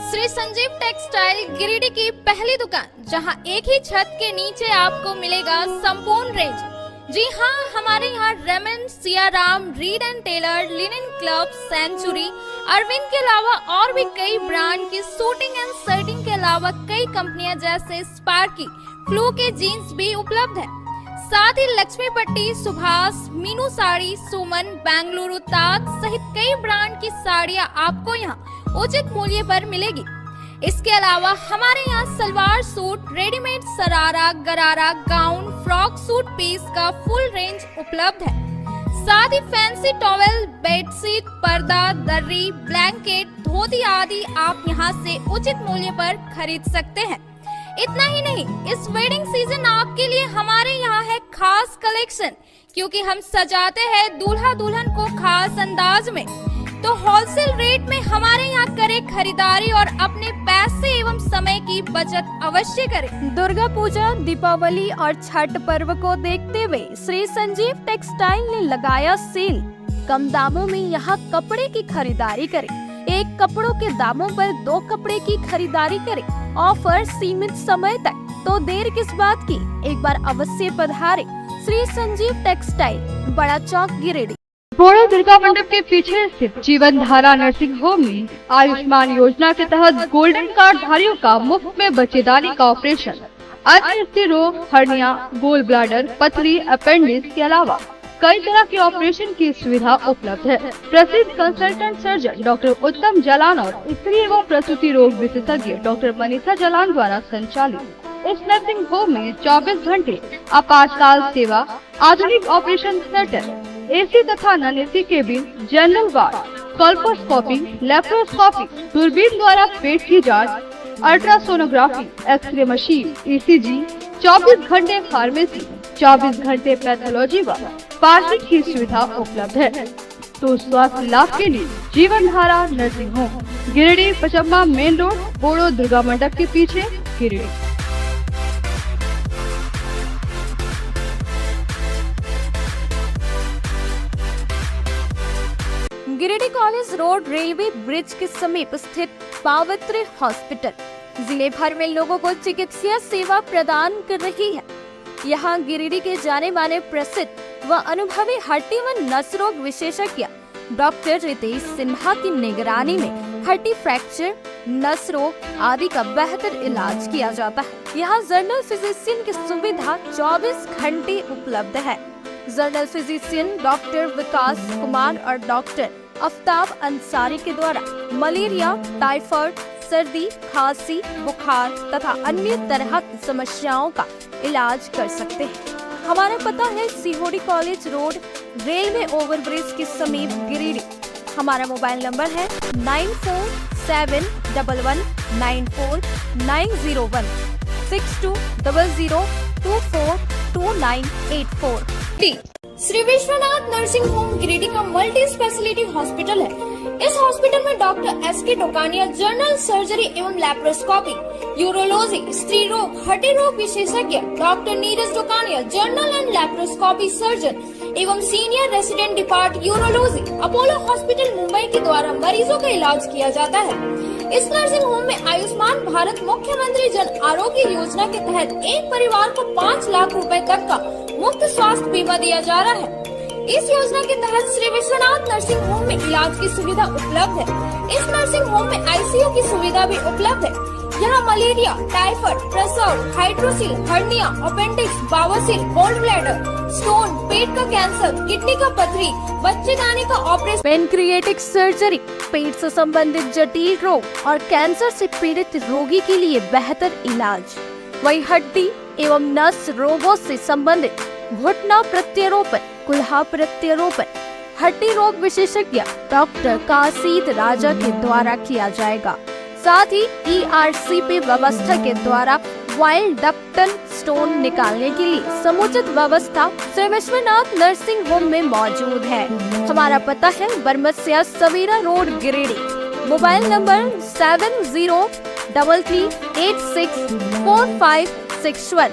Speaker 3: श्री संजीव टेक्सटाइल गिरिडीह की पहली दुकान, जहां एक ही छत के नीचे आपको मिलेगा संपूर्ण रेंज जी हाँ, हमारे यहाँ Raymond, Siyaram, Reid and Taylor, Linen Club, Century, Arvind के अलावा और भी कई ब्रांड की सूटिंग एंड शर्टिंग के अलावा कई कंपनियां जैसे स्पार्की, फ्लू के जीन्स भी उपलब्ध है। साथ ही लक्ष्मी पट्टी, सुभाष, मीनू साड़ी, सुमन, बेंगलुरु ताज सहित कई ब्रांड की साड़ियां आपको यहाँ उचित मूल्य पर मिलेगी। इसके अलावा हमारे यहाँ सलवार सूट, रेडीमेड सरारा, गरारा, गाउन, फ्रॉक सूट पीस का फुल रेंज उपलब्ध है। साथ ही फैंसी टॉवेल, बेडशीट, पर्दा, दर्री, ब्लैंकेट, धोती आदि आप यहाँ से उचित मूल्य पर खरीद सकते हैं। इतना ही नहीं, इस वेडिंग सीजन आपके लिए हमारे यहाँ है खास कलेक्शन, क्योंकि हम सजाते हैं दूल्हा दुल्हन को खास अंदाज में। तो होलसेल रेट में हमारे यहाँ करें खरीदारी और अपने पैसे एवं समय की बचत अवश्य करें। दुर्गा पूजा, दीपावली और छठ पर्व को देखते हुए श्री संजीव टेक्सटाइल ने लगाया सेल। कम दामों में यहाँ कपड़े की खरीदारी करें। एक कपड़ों के दामों पर 2 कपड़े की खरीदारी करें। ऑफर सीमित समय तक, तो देर किस बात की, एक बार अवश्य पधारें। श्री संजीव टेक्सटाइल, बड़ा चौक, गिरिडीह।
Speaker 13: बोड़ो दुर्गा मंडप के पीछे स्थित जीवन धारा नर्सिंग होम में आयुष्मान योजना के तहत गोल्डन कार्ड धारियों का मुफ्त में बच्चेदानी का ऑपरेशन, अन्य स्थिर रोग, हर्निया, गोल ब्लैडर, पथरी, अपेंडिक्स के अलावा कई तरह के ऑपरेशन की सुविधा उपलब्ध है। प्रसिद्ध कंसल्टेंट सर्जन डॉक्टर उत्तम जलान और स्त्री एवं प्रसूति रोग विशेषज्ञ डॉक्टर मनीषा जलान द्वारा संचालित इस नर्सिंग होम में 24 घंटे आपातकाल सेवा, आधुनिक ऑपरेशन थिएटर, एसी तथा non AC cabin, general ward, colposcopy, laparoscopy, दूरबीन द्वारा पेट की जांच, अल्ट्रासोनोग्राफी, एक्सरे मशीन, ईसीजी, 24 घंटे फार्मेसी, 24 घंटे पैथोलॉजी व पार्किंग की सुविधा उपलब्ध है। तो स्वास्थ्य लाभ के लिए Jeevan Dhara nursing home, Giridih, Pachamba main road, Bodo Durga मंडप के पीछे, गिरिडीह।
Speaker 3: Giridih college road railway bridge के समीप स्थित पावित्र हॉस्पिटल जिले भर में लोगों को चिकित्सा सेवा प्रदान कर रही है। यहाँ गिरिडीह के जाने माने प्रसिद्ध व अनुभवी हड्डी व नस रोग विशेषज्ञ डॉक्टर रितेश सिन्हा की निगरानी में हड्डी फ्रैक्चर, नस रोग आदि का बेहतर इलाज किया जाता है। यहाँ जनरल फिजिशियन की सुविधा 24 घंटे उपलब्ध है। जनरल फिजिशियन डॉक्टर विकास कुमार और डॉक्टर आफ्ताब अंसारी के द्वारा मलेरिया, टाइफाइड, सर्दी, खांसी, बुखार तथा अन्य तरह की समस्याओं का इलाज कर सकते हैं। हमारा पता है Sihodi college road, railway overbridge के समीप, गिरिडीह। हमारा मोबाइल नंबर है 9471194901 6200242984। श्री विश्वनाथ नर्सिंग होम गिरिडीह का मल्टी स्पेशलिटी हॉस्पिटल है। इस हॉस्पिटल में doctor S K. Tokania general surgery एवं लैप्रोस्कोपी, यूरोलॉजी, स्त्री रोग, हड्डी रोग विशेषज्ञ doctor Neeraj Tokania general and laparoscopy surgeon एवं senior resident depart urology, Apollo hospital Mumbai के द्वारा मरीजों का इलाज किया जाता है। इस नर्सिंग होम में आयुष्मान भारत मुख्यमंत्री जन आरोग्य योजना के तहत एक परिवार को 5 लाख रुपए तक का मुफ्त स्वास्थ्य बीमा दिया जा रहा है। इस योजना के तहत श्री विश्वनाथ नर्सिंग होम में इलाज की सुविधा उपलब्ध है। इस नर्सिंग होम में आईसीयू की सुविधा भी उपलब्ध है। यहाँ मलेरिया, टाइफाइड, प्रसव, हाइड्रोसिल, हर्निया, अपेंडिक्स, बावसीर, गोल्ड ब्लैडर, स्टोन, पेट का कैंसर, किडनी का पथरी, बच्चेदानी का ऑपरेशन, पेनक्रिएटिक सर्जरी, पेट से संबंधित जटिल रोग और कैंसर से पीड़ित रोगी के लिए बेहतर इलाज, वही हड्डी एवं नस रोगों से संबंधित घुटना प्रत्यारोपण, कुल्हा प्रत्यारोपण, हड्डी रोग विशेषज्ञ डॉक्टर काशीद राजा के द्वारा किया जाएगा। साथ ही ERCP व्यवस्था के द्वारा वाइल्ड डक्टल स्टोन निकालने के लिए समुचित व्यवस्था श्री विश्वनाथ नर्सिंग होम में मौजूद है। हमारा पता है Baramasia Savera road, Giridih. Mobile number 7033864561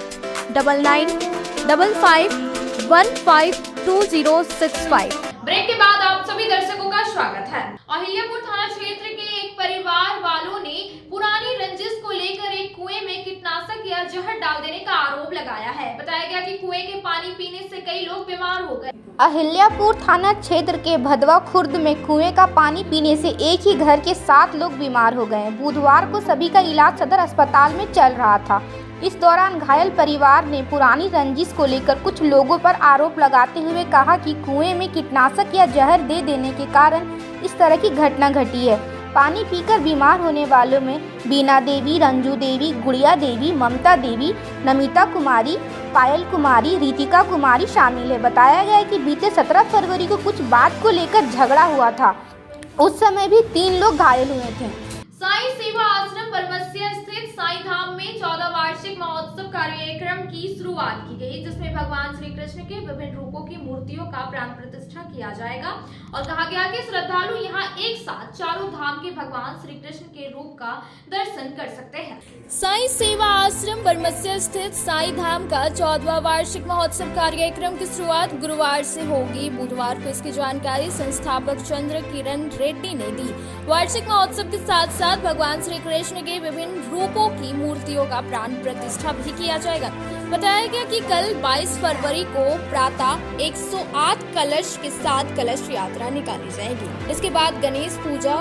Speaker 3: 9955152065।
Speaker 1: Break के बाद आप सभी दर्शकों का स्वागत है। अहिल्यापुर थाना क्षेत्र के एक परिवार वालों ने पुरानी रंजिश को लेकर एक कुएं में कीटनाशक या जहर डाल देने का आरोप लगाया है। बताया गया कि कुएं के पानी पीने से कई लोग बीमार हो गए।
Speaker 7: अहिल्यापुर थाना क्षेत्र के भदवा खुर्द में कुएं का पानी पीने से एक ही घर के 7 लोग बीमार हो गए। बुधवार को सभी का इलाज सदर अस्पताल में चल रहा था। इस दौरान घायल परिवार ने पुरानी रंजिश को लेकर कुछ लोगों पर आरोप लगाते हुए कहा कि कुएं में कीटनाशक या जहर दे देने के कारण इस तरह की घटना घटी है। पानी पीकर बीमार होने वालों में बीना देवी, रंजू देवी, गुड़िया देवी, ममता देवी, नमिता कुमारी, पायल कुमारी, रितिका कुमारी शामिल है। बताया गया है कि बीते 17 फरवरी को कुछ बात को लेकर झगड़ा हुआ था। उस समय भी 3 लोग घायल हुए थे।
Speaker 1: साईं सेवा आश्रम बरमसिया स्थित साईं धाम में 14 वार्षिक महोत्सव कार्यक्रम की शुरुआत की गई, जिसमें भगवान श्री कृष्ण के विभिन्न रूपों की मूर्तियों का प्राण प्रतिष्ठा किया जाएगा और कहा गया कि श्रद्धालु यहां एक साथ चारों धाम के भगवान श्री कृष्ण के रूप का दर्शन कर सकते हैं।
Speaker 3: साईं सेवा आश्रम बरमसिया स्थित साईं धाम का 14वां वार्षिक महोत्सव कार्यक्रम की शुरुआत गुरुवार से होगी। बुधवार को इसकी जानकारी संस्थापक चंद्र किरण रेड्डी ने दी। वार्षिक महोत्सव के साथ साथ भगवान श्री कृष्ण के विभिन्न रूपों की मूर्तियों का प्राण प्रतिष्ठा भी किया जाएगा। बताया गया कि कल 22 फरवरी को प्रातः 108 कलश के साथ कलश यात्रा निकाली जाएगी। इसके बाद गणेश पूजा,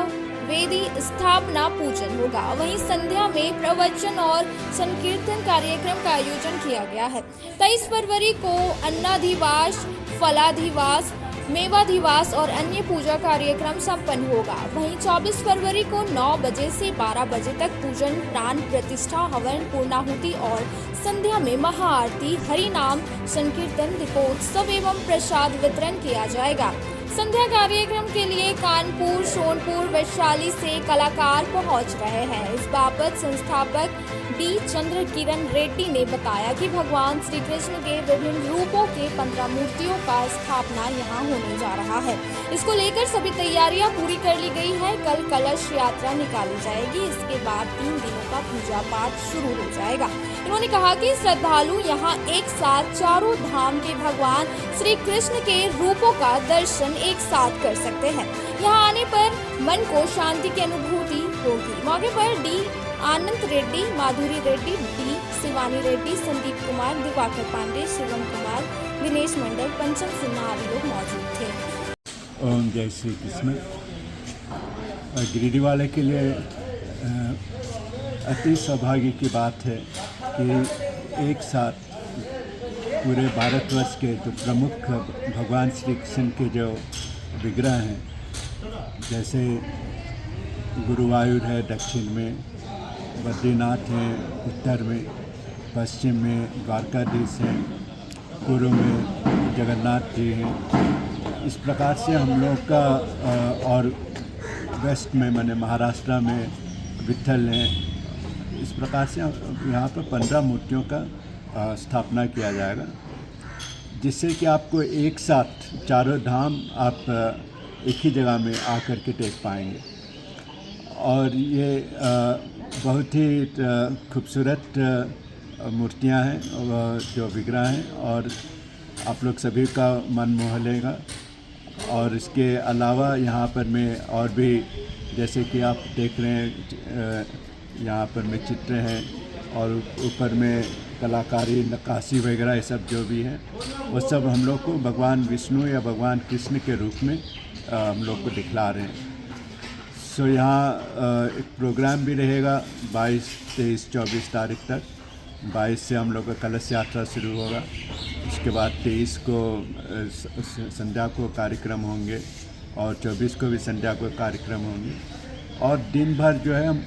Speaker 3: वेदी स्थापना पूजन होगा। वहीं संध्या में प्रवचन और संकीर्तन कार्यक्रम का आयोजन किया गया है। 23 फरवरी को अन्नाधिवास, फलाधिवास, मेवाधिवास और अन्य पूजा कार्यक्रम संपन्न होगा। वहीं 24 फरवरी को 9 बजे से 12 बजे तक पूजन, प्राण प्रतिष्ठा, हवन, पूर्णाहुति और संध्या में महाआरती, हरि नाम संकीर्तन, दीपोत्सव एवं प्रसाद वितरण किया जाएगा। संध्या कार्यक्रम के लिए कानपुर, सोनपुर, वैशाली से कलाकार पहुंच रहे हैं। इस बाबत संस्थापक डी चंद्र किरण रेड्डी ने बताया कि भगवान श्री कृष्ण के विभिन्न रूपों के 15 मूर्तियों का स्थापना यहां होने जा रहा है। इसको लेकर सभी तैयारियां पूरी कर ली गई है। कल कलश यात्रा निकाली जाएगी। इसके बाद 3 दिनों का पूजा पाठ शुरू हो जाएगा। उन्होंने कहा कि श्रद्धालु यहां एक साथ चारों धाम के भगवान श्री कृष्ण के रूपों का दर्शन एक साथ कर सकते हैं। यहां आने पर मन को शांति की अनुभूति होगी। मौके पर डी आनंद रेड्डी, माधुरी रेड्डी, डी शिवानी रेड्डी, संदीप कुमार, दिवाकर पांडे, शिवम कुमार, दिनेश मंडल, पंचम सिन्हा आदि लोग मौजूद थे।
Speaker 10: ओम जय श्री कृष्ण। गिरिडीह वाले के लिए अति सौभाग्य की बात है कि एक साथ पूरे भारतवर्ष के जो प्रमुख भगवान श्री कृष्ण के जो विग्रह हैं, जैसे गुरुवायूर है दक्षिण में, बद्रीनाथ है उत्तर में, पश्चिम में द्वारकाधीश है, पूर्व में जगन्नाथ जी हैं। इस प्रकार से हम लोग का और वेस्ट में माने महाराष्ट्र में विट्ठल हैं। इस प्रकार से यहाँ पर 15 मूर्तियों का स्थापना किया जाएगा, जिससे कि आपको एक साथ चारों धाम आप एक ही जगह में आकर के टेक पाएंगे। और ये बहुत ही खूबसूरत मूर्तियाँ हैं जो विग्रह हैं और आप लोग सभी का मन मोह लेगा। और इसके अलावा यहाँ पर मैं और भी जैसे कि आप देख रहे हैं यहाँ पर में चित्र हैं और ऊपर में कलाकारी, नक्काशी वगैरह ये सब जो भी है वो सब हम लोग को भगवान विष्णु या भगवान कृष्ण के रूप में हम लोग को दिखला रहे हैं। सो यहाँ एक प्रोग्राम भी रहेगा 22, 23, 24 तारीख तक। 22 से हम लोग का कलश यात्रा शुरू होगा। उसके बाद 23 को संध्या को कार्यक्रम होंगे और 24 को भी संध्या को कार्यक्रम होंगे। और दिन भर जो है हम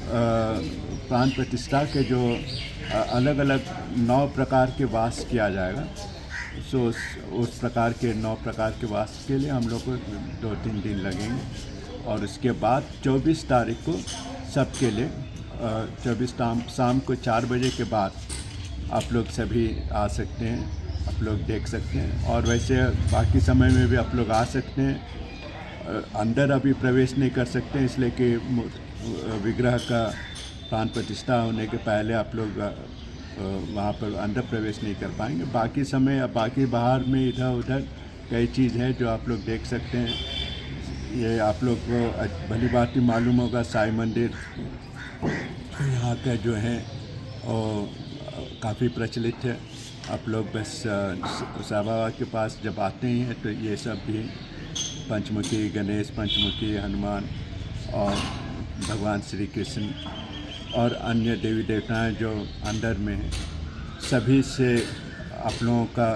Speaker 10: प्राण प्रतिष्ठा के जो अलग अलग 9 प्रकार के वास किया जाएगा। सो उस प्रकार के 9 प्रकार के वास के लिए हम लोग को 2-3 दिन लगेंगे। और उसके बाद 24 तारीख को सबके लिए 24 शाम को 4 बजे के बाद आप लोग सभी आ सकते हैं, आप लोग देख सकते हैं। और वैसे बाकी समय में भी आप लोग आ सकते हैं। अंदर अभी प्रवेश नहीं कर सकते इसलिए कि विग्रह का प्राण प्रतिष्ठा होने के पहले आप लोग वहाँ पर अंदर प्रवेश नहीं कर पाएंगे। बाकी समय बाकी बाहर में इधर उधर कई चीज़ है जो आप लोग देख सकते हैं। ये आप लोग को भली बात ही मालूम होगा साईं मंदिर यहाँ का जो है और काफ़ी प्रचलित है। आप लोग बस साईं बाबा के पास जब आते हैं तो ये सब भी पंचमुखी गणेश, पंचमुखी हनुमान और भगवान श्री कृष्ण और अन्य देवी देवताएं जो अंदर में हैं, सभी से आप लोगों का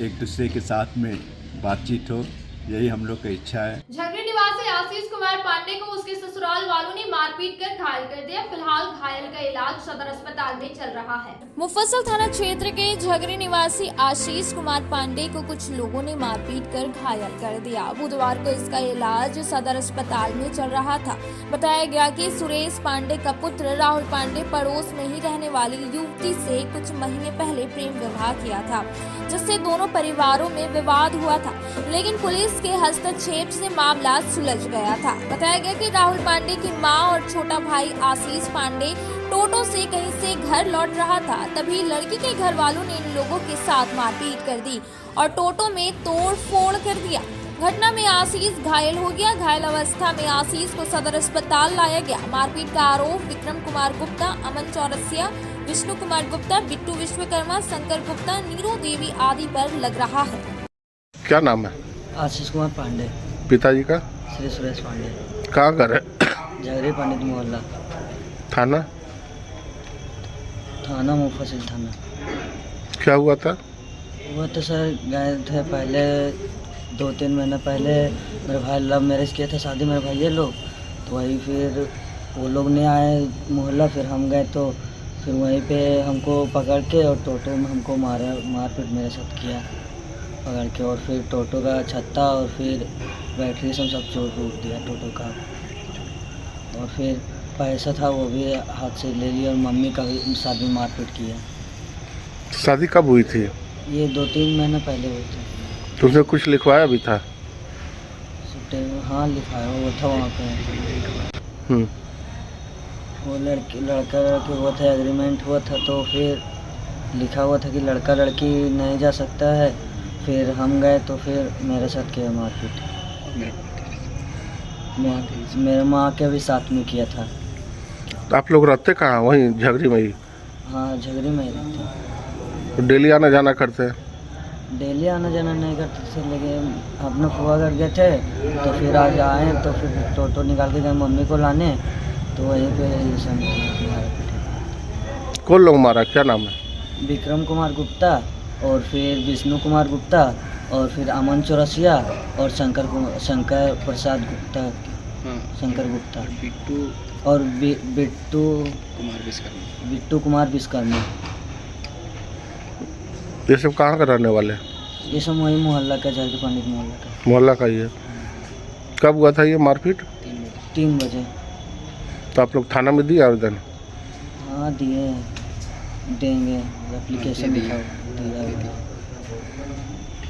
Speaker 10: एक दूसरे के साथ में बातचीत हो, यही हम लोग की इच्छा है।
Speaker 1: झगड़ी निवासी आशीष कुमार पांडे को उसके ससुराल वालों ने मारपीट कर घायल कर दिया। फिलहाल घायल का इलाज सदर अस्पताल में चल रहा है।
Speaker 3: मुफस्सल थाना क्षेत्र के झगड़ी निवासी आशीष कुमार पांडे को कुछ लोगों ने मारपीट कर घायल कर दिया। बुधवार को इसका इलाज सदर अस्पताल में चल रहा था। बताया गया कि सुरेश पांडे का पुत्र राहुल पांडे पड़ोस में ही रहने वाली युवती से कुछ महीने पहले प्रेम विवाह किया था, जिससे दोनों परिवारों में विवाद हुआ था, लेकिन पुलिस के हस्तक्षेप से मामला सुलझ गया था। बताया गया कि राहुल पांडे की मां और छोटा भाई आशीष पांडे टोटो से कहीं से घर लौट रहा था, तभी लड़की के घर वालों ने इन लोगों के साथ मारपीट कर दी और टोटो में तोड़ फोड़ कर दिया। घटना में आशीष घायल हो गया। घायल अवस्था में आशीष को सदर अस्पताल लाया गया। मारपीट का आरोप विक्रम कुमार गुप्ता, अमन चौरसिया, विष्णु कुमार गुप्ता, बिट्टू विश्वकर्मा, शंकर गुप्ता, नीरू देवी आदि पर लग रहा है।
Speaker 5: क्या नाम है?
Speaker 14: आशीष कुमार पांडे।
Speaker 5: पिताजी का?
Speaker 14: श्री सुरेश पांडे।
Speaker 5: कहाँ घर है?
Speaker 14: झगड़ी पंडित मोहल्ला।
Speaker 5: थाना?
Speaker 14: थाना मुफस्सिल थाना।
Speaker 5: क्या हुआ था?
Speaker 14: वो तो सर गए थे पहले 2-3 महीना पहले, मेरे भाई लव मैरिज किए थे, शादी मेरे भाई ये लोग, तो वही फिर वो लोग नहीं आए मोहल्ला, फिर हम गए तो फिर वहीं पे हमको पकड़ के और टोटो में हमको मारपीट मेरे साथ किया पकड़ के, और फिर टोटो का छत्ता और फिर बैटरी सब चोट फूट दिया टोटो का, और फिर पैसा था वो भी हाथ से ले लिया और मम्मी का भी साथ में मारपीट किया।
Speaker 5: शादी कब हुई थी?
Speaker 14: ये 2-3 महीने पहले हुई थी।
Speaker 5: तुमने कुछ लिखवाया भी था?
Speaker 14: हाँ लिखाया वो था वहाँ पे। वो लड़का वो था, एग्रीमेंट हुआ था, तो फिर लिखा हुआ था कि लड़का लड़की नहीं जा सकता है। फिर हम गए तो फिर मेरे साथ किया मारपीट। मेरे माँ के भी साथ में किया था।
Speaker 5: तो आप लोग रहते कहाँ? वहीं झगड़ी में ही?
Speaker 14: हाँ झगड़ी में ही रहते।
Speaker 5: तो डेली आना जाना करते हैं?
Speaker 14: डेली आना जाना नहीं करते थे, लेकिन अपना फुआ कर गए थे तो फिर आज आए तो फिर टोटो निकाल के गए मम्मी को लाने, तो वहीं पे
Speaker 5: कौन लोग मारा? क्या नाम है?
Speaker 14: विक्रम कुमार गुप्ता और फिर विष्णु कुमार गुप्ता और फिर अमन चौरसिया और शंकर प्रसाद गुप्ता, शंकर गुप्ता और बिट्टू कुमार विश्वकर्मा।
Speaker 5: ये सब कहाँ का रहने वाले?
Speaker 14: ये सब वही मोहल्ला का, झगड़ी पंडित मोहल्ला का।
Speaker 5: मोहल्ला का ही है। कब हुआ था ये मारपीट?
Speaker 14: 3 बजे।
Speaker 5: तो आप लोग थाना में दिए आवेदन?
Speaker 14: हाँ दिए, देंगे, एप्लीकेशन दिया।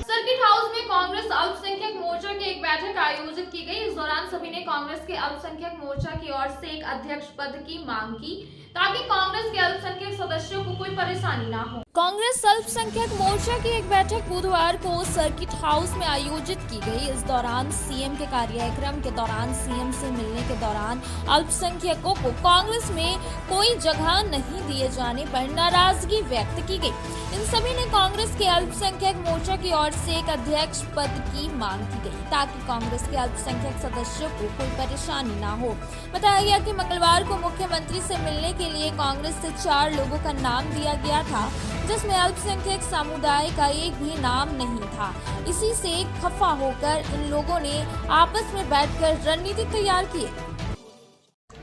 Speaker 1: सर्किट हाउस में कांग्रेस अल्पसंख्यक मोर्चा की एक बैठक आयोजित की गई। इस दौरान सभी ने कांग्रेस के अल्पसंख्यक मोर्चा की ओर से एक अध्यक्ष पद की मांग की, ताकि कांग्रेस के अल्पसंख्यक सदस्यों को कोई परेशानी ना हो।
Speaker 3: कांग्रेस अल्पसंख्यक मोर्चा की एक बैठक बुधवार को सर्किट हाउस में आयोजित की गई। इस दौरान सीएम के कार्यक्रम के दौरान सीएम से मिलने के दौरान अल्पसंख्यकों को कांग्रेस में कोई जगह नहीं दिए जाने पर नाराजगी व्यक्त की गई। इन सभी ने कांग्रेस के अल्पसंख्यक मोर्चा की ओर से एक अध्यक्ष पद की मांग की गई, ताकि कांग्रेस के अल्पसंख्यक सदस्यों को कोई परेशानी ना हो। बताया गया कि मंगलवार को मुख्यमंत्री से मिलने के लिए कांग्रेस से 4 लोगों का नाम दिया गया था, जिसमें अल्पसंख्यक समुदाय का एक भी नाम नहीं था। इसी से खफा होकर इन लोगों ने आपस में बैठकर रणनीति तैयार की।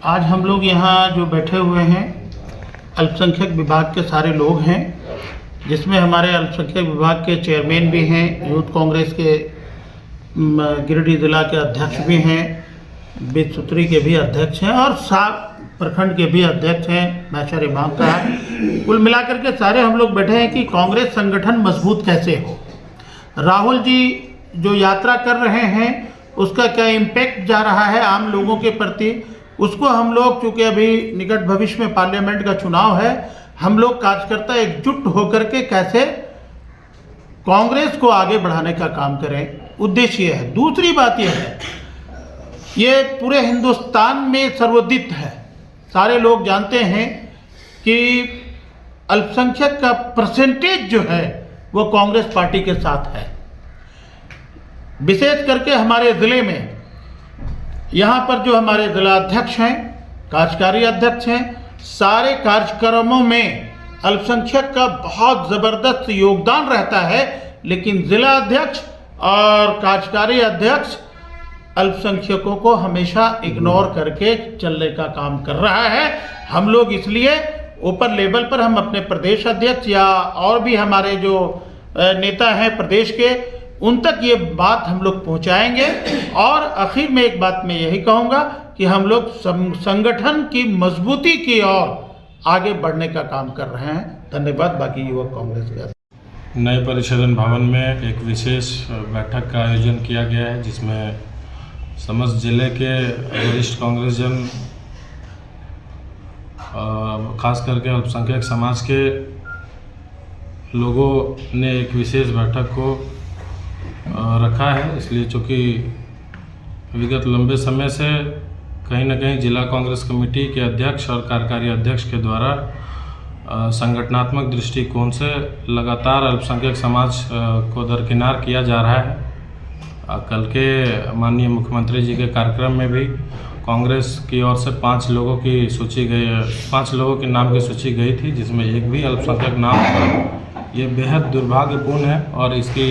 Speaker 15: आज हम लोग यहाँ जो बैठे हुए हैं, अल्पसंख्यक विभाग के सारे लोग हैं, जिसमें हमारे अल्पसंख्यक विभाग के चेयरमैन भी हैं, यूथ कांग्रेस के गिरिडीह जिला के अध्यक्ष भी हैं, बेतसुत्री के भी अध्यक्ष हैं और 7 प्रखंड के भी अध्यक्ष हैं, मैशर इमाम का है। कुल मिलाकर के सारे हम लोग बैठे हैं कि कांग्रेस संगठन मजबूत कैसे हो। राहुल जी जो यात्रा कर रहे हैं उसका क्या इम्पैक्ट जा रहा है आम लोगों के प्रति, उसको हम लोग, चूँकि अभी निकट भविष्य में पार्लियामेंट का चुनाव है, हम लोग कार्यकर्ता एकजुट होकर के कैसे कांग्रेस को आगे बढ़ाने का काम करें, उद्देश्य है। दूसरी बात यह है, ये पूरे हिंदुस्तान में सर्वोदित है। सारे लोग जानते हैं कि अल्पसंख्यक का परसेंटेज जो है वो कांग्रेस पार्टी के साथ है। विशेष करके हमारे ज़िले में यहाँ पर जो हमारे जिला अध्यक्ष हैं, कार्यकारी अध्यक्ष हैं, सारे कार्यक्रमों में अल्पसंख्यक का बहुत ज़बरदस्त योगदान रहता है, लेकिन जिला अध्यक्ष और कार्यकारी अध्यक्ष अल्पसंख्यकों को हमेशा इग्नोर करके चलने का काम कर रहा है। हम लोग इसलिए ऊपर लेवल पर हम अपने प्रदेश अध्यक्ष या और भी हमारे जो नेता हैं प्रदेश के, उन तक ये बात हम लोग पहुंचाएंगे। और आखिर में एक बात मैं यही कहूँगा कि हम लोग संगठन की मजबूती की ओर आगे बढ़ने का काम कर रहे हैं। धन्यवाद। बाकी युवक कांग्रेस का
Speaker 16: नए परिशोधन भवन में एक विशेष बैठक का आयोजन किया गया है, जिसमें समस्त जिले के वरिष्ठ कांग्रेसजन, खास करके अल्पसंख्यक समाज के लोगों ने एक विशेष बैठक को रखा है। इसलिए चूँकि विगत लंबे समय से कहीं न कहीं जिला कांग्रेस कमेटी के अध्यक्ष और कार्यकारी अध्यक्ष के द्वारा संगठनात्मक दृष्टिकोण से लगातार अल्पसंख्यक समाज को दरकिनार किया जा रहा है। कल के माननीय मुख्यमंत्री जी के कार्यक्रम में भी कांग्रेस की ओर से 5 लोगों के नाम की सूची गई थी, जिसमें एक भी अल्पसंख्यक नाम था। ये बेहद दुर्भाग्यपूर्ण है और इसकी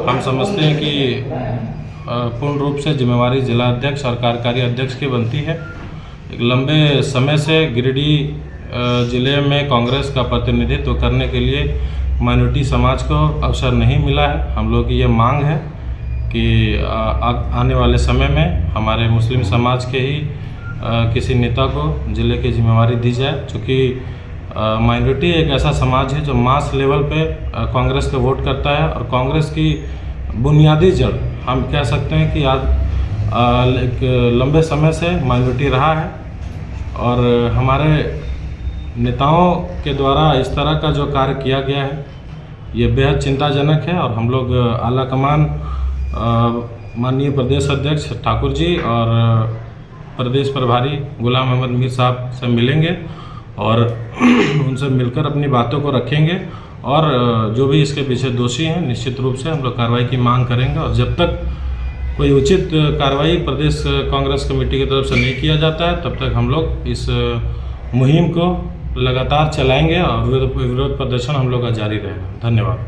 Speaker 16: हम समझते हैं कि पूर्ण रूप से जिम्मेवारी जिला अध्यक्ष और कार्यकारी अध्यक्ष की बनती है। एक लंबे समय से गिरिडीह जिले में कांग्रेस का प्रतिनिधित्व करने के लिए माइनॉरिटी समाज को अवसर नहीं मिला है। हम लोग की ये मांग है कि आने वाले समय में हमारे मुस्लिम समाज के ही किसी नेता को जिले की जिम्मेवारी दी जाए, क्योंकि माइनॉरिटी एक ऐसा समाज है जो मास लेवल पे कांग्रेस को वोट करता है और कांग्रेस की बुनियादी जड़ हम कह सकते हैं कि आज एक लंबे समय से माइनॉरिटी रहा है। और हमारे नेताओं के द्वारा इस तरह का जो कार्य किया गया है ये बेहद चिंताजनक है। और हम लोग आला कमान माननीय प्रदेश अध्यक्ष ठाकुर जी और प्रदेश प्रभारी गुलाम अहमद मीर साहब से मिलेंगे और उनसे मिलकर अपनी बातों को रखेंगे और जो भी इसके पीछे दोषी हैं निश्चित रूप से हम लोग कार्रवाई की मांग करेंगे। और जब तक कोई उचित कार्रवाई प्रदेश कांग्रेस कमेटी की तरफ से नहीं किया जाता है तब तक हम लोग इस मुहिम को लगातार चलाएंगे और विरोध प्रदर्शन हम लोग का जारी रहेगा। धन्यवाद।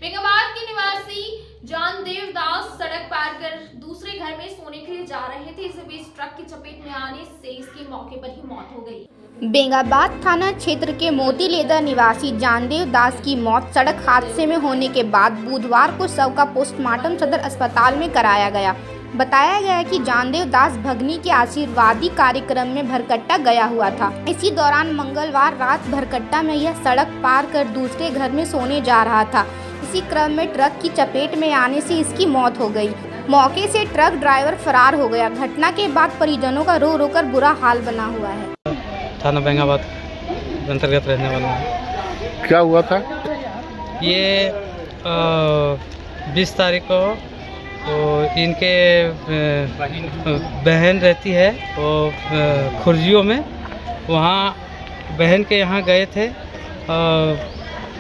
Speaker 1: बेंगाबाद के निवासी जानदेव दास सड़क पार कर दूसरे घर में सोने के लिए जा रहे थे। इसी बीच ट्रक की चपेट में आने से इसकी मौके पर ही मौत हो गई।
Speaker 7: बेंगाबाद थाना क्षेत्र के मोतीलेदा निवासी जानदेव दास की मौत सड़क हादसे में होने के बाद बुधवार को शव का पोस्टमार्टम सदर अस्पताल में कराया गया। बताया गया कि जानदेव दास भगनी के आशीर्वादी कार्यक्रम में भरकट्टा गया हुआ था। इसी दौरान मंगलवार रात भरकट्टा में यह सड़क पार कर दूसरे घर में सोने जा रहा था। इसी क्रम में ट्रक की चपेट में आने से इसकी मौत हो गई। मौके से ट्रक ड्राइवर फरार हो गया। घटना के बाद परिजनों का रो रो कर बुरा हाल बना हुआ है।
Speaker 17: थाना बेंगाबाद अंतर्गत रहने वाला है।
Speaker 5: क्या हुआ था?
Speaker 17: ये 20 तारीख को तो इनके बहन रहती है वो खुर्जियों में, वहाँ बहन के यहाँ गए थे।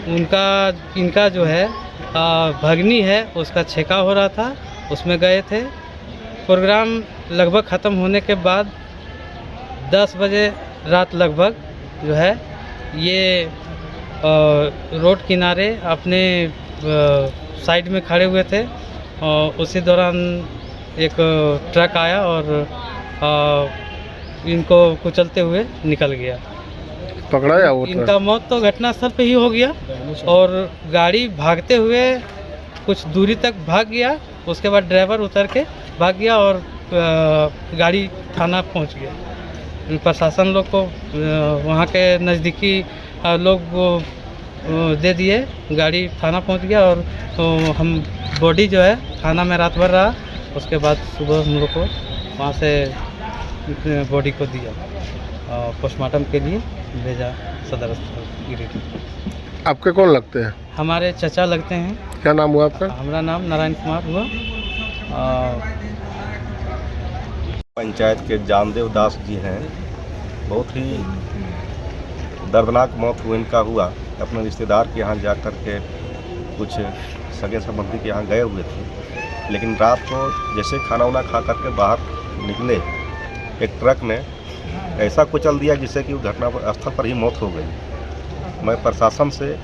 Speaker 17: इनका जो है भगनी है उसका छेका हो रहा था, उसमें गए थे। प्रोग्राम लगभग ख़त्म होने के बाद 10 बजे रात लगभग जो है ये रोड किनारे अपने साइड में खड़े हुए थे और उसी दौरान एक ट्रक आया और इनको कुचलते हुए निकल गया।
Speaker 5: पकड़ाया वो
Speaker 17: इनका मौत तो घटनास्थल पे ही हो गया और गाड़ी भागते हुए कुछ दूरी तक भाग गया। उसके बाद ड्राइवर उतर के भाग गया और गाड़ी थाना पहुंच गया। प्रशासन लोग को वहाँ के नज़दीकी लोग वो दे दिए, गाड़ी थाना पहुंच गया और हम बॉडी जो है थाना में रात भर रहा। उसके बाद सुबह हम लोग को वहाँ से बॉडी को दिया और पोस्टमार्टम के लिए भेजा सदर अस्पताल गिरिडीह।
Speaker 5: आपके कौन लगते हैं?
Speaker 17: हमारे चचा लगते हैं।
Speaker 5: क्या नाम हुआ आपका?
Speaker 17: हमारा नाम नारायण कुमार हुआ।
Speaker 18: पंचायत के जानदेव दास जी हैं, बहुत ही दर्दनाक मौत इनका हुआ। अपने रिश्तेदार के यहाँ जा कर के कुछ सगे संबंधी के यहाँ गए हुए थे, लेकिन रात को जैसे खाना वाना खा करके बाहर निकले, एक ट्रक ने ऐसा कुचल दिया जिससे कि घटना स्थल पर ही मौत हो गई। मैं प्रशासन से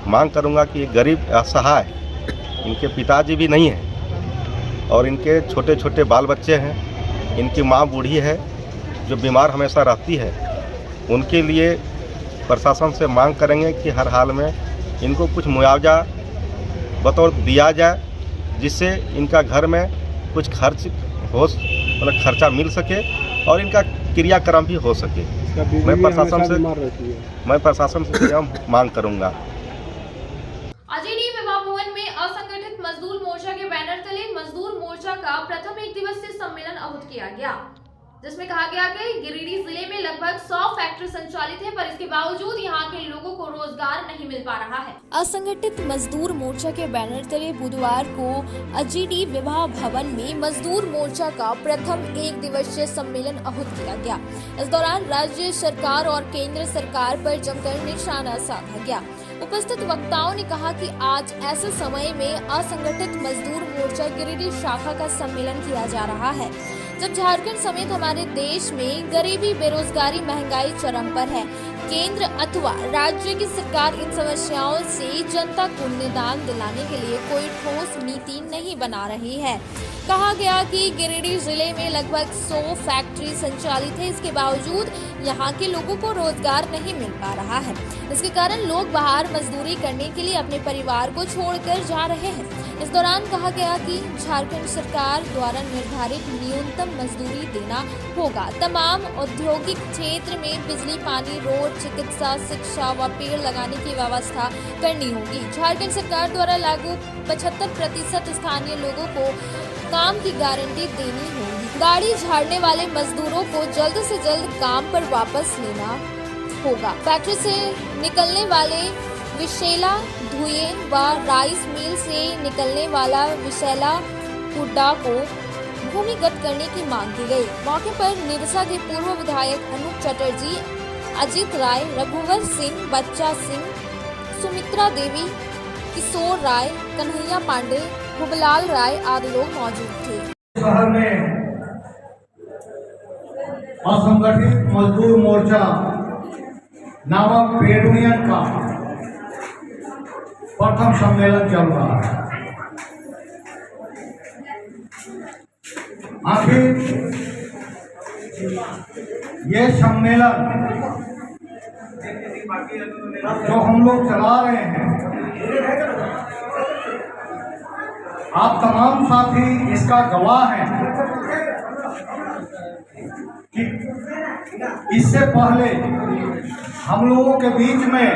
Speaker 18: मांग करूंगा कि ये गरीब असहाय, इनके पिताजी भी नहीं हैं और इनके छोटे छोटे बाल बच्चे हैं, इनकी माँ बूढ़ी है जो बीमार हमेशा रहती है, उनके लिए प्रशासन से मांग करेंगे कि हर हाल में इनको कुछ मुआवजा बतौर दिया जाए, जिससे इनका घर में कुछ खर्च हो, मतलब खर्चा मिल सके और इनका क्रियाक्रम भी हो सके। मैं प्रशासन से मांग करूंगा।
Speaker 1: अजीडी विवाह भवन में असंगठित मजदूर मोर्चा के बैनर तले मजदूर मोर्चा का प्रथम एक दिवसीय सम्मेलन आहूत किया गया, जिसमें कहा गया कि गिरिडीह जिले में लगभग 100 फैक्ट्री संचालित है, पर इसके बावजूद यहाँ के लोगों को रोजगार नहीं मिल पा रहा है।
Speaker 3: असंगठित मजदूर मोर्चा के बैनर तले बुधवार को अजीडी विवाह भवन में मजदूर मोर्चा का प्रथम एक दिवसीय सम्मेलन आहूत किया गया। इस दौरान राज्य सरकार और केंद्र सरकार पर जमकर निशाना साधा गया। उपस्थित वक्ताओं ने कहा कि आज ऐसे समय में असंगठित मजदूर मोर्चा गिरिडीह शाखा का सम्मेलन किया जा रहा है, जब झारखंड समेत हमारे देश में गरीबी, बेरोजगारी, महंगाई चरम पर है। केंद्र अथवा राज्य की सरकार इन समस्याओं से जनता को निदान दिलाने के लिए कोई ठोस नीति नहीं बना रही है। कहा गया कि गिरिडीह जिले में लगभग 100 फैक्ट्री संचालित है, इसके बावजूद यहाँ के लोगों को रोजगार नहीं मिल पा रहा है। इसके कारण लोग बाहर मजदूरी करने के लिए अपने परिवार को छोड़कर जा रहे हैं। इस दौरान कहा गया कि झारखंड सरकार द्वारा निर्धारित न्यूनतम मजदूरी देना होगा। तमाम औद्योगिक क्षेत्र में बिजली, पानी, रोड, चिकित्सा, शिक्षा व पेड़ लगाने की व्यवस्था करनी होगी। झारखंड सरकार द्वारा लागू 75% स्थानीय लोगों को काम की गारंटी देनी होगी। गाड़ी झाड़ने वाले मजदूरों को जल्द से जल्द काम पर वापस लेना होगा। फैक्ट्री से निकलने वाले विषैला धुएं व राइस मिल से निकलने वाला विषैला हुड्डा को भूमिगत करने की मांग की गई। मौके पर निरसा के पूर्व विधायक अनूप चटर्जी, अजीत राय, रघुवर सिंह, बच्चा सिंह, सुमित्रा देवी, किशोर राय, कन्हैया पांडे, हुबलाल राय आदि लोग मौजूद थे।
Speaker 19: शहर में असंगठित मजदूर मोर्चा नामक ट्रेड यूनियन का प्रथम सम्मेलन चल रहा है। आखिर ये सम्मेलन जो हम लोग चला रहे हैं, आप तमाम साथी इसका गवाह हैं कि इससे पहले हम लोगों के बीच में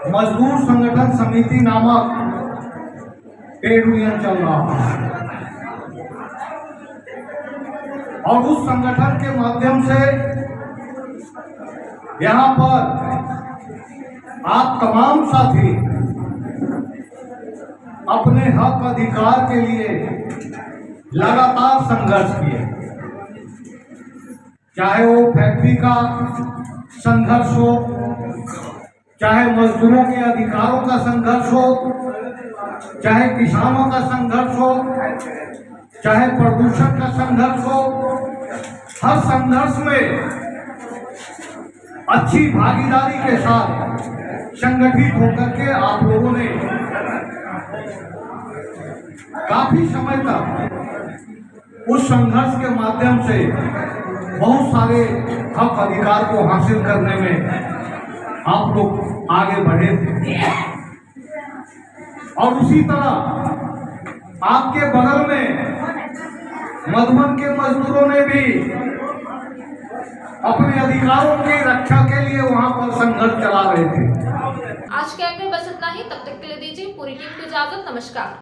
Speaker 19: मजदूर संगठन समिति नामक ट्रेड यूनियन चल रहा है और उस संगठन के माध्यम से यहाँ पर आप तमाम साथी अपने हक अधिकार के लिए लगातार संघर्ष किए, चाहे वो फैक्ट्री का संघर्ष हो, चाहे मजदूरों के अधिकारों का संघर्ष हो, चाहे किसानों का संघर्ष हो, चाहे प्रदूषण का संघर्ष हो। हर संघर्ष में अच्छी भागीदारी के साथ संगठित होकर के आप लोगों ने काफी समय तक उस संघर्ष के माध्यम से बहुत सारे हक अधिकार को हासिल करने में आप लोग आगे बढ़े थे और उसी तरह आपके बगल में मधुबन के मजदूरों ने भी अपने अधिकारों की रक्षा के लिए वहां पर संघर्ष चला रहे थे।
Speaker 1: आज कैंप में बस इतना ही। तब तक के लिए दीजिए पूरी टीम को इजाजत। नमस्कार।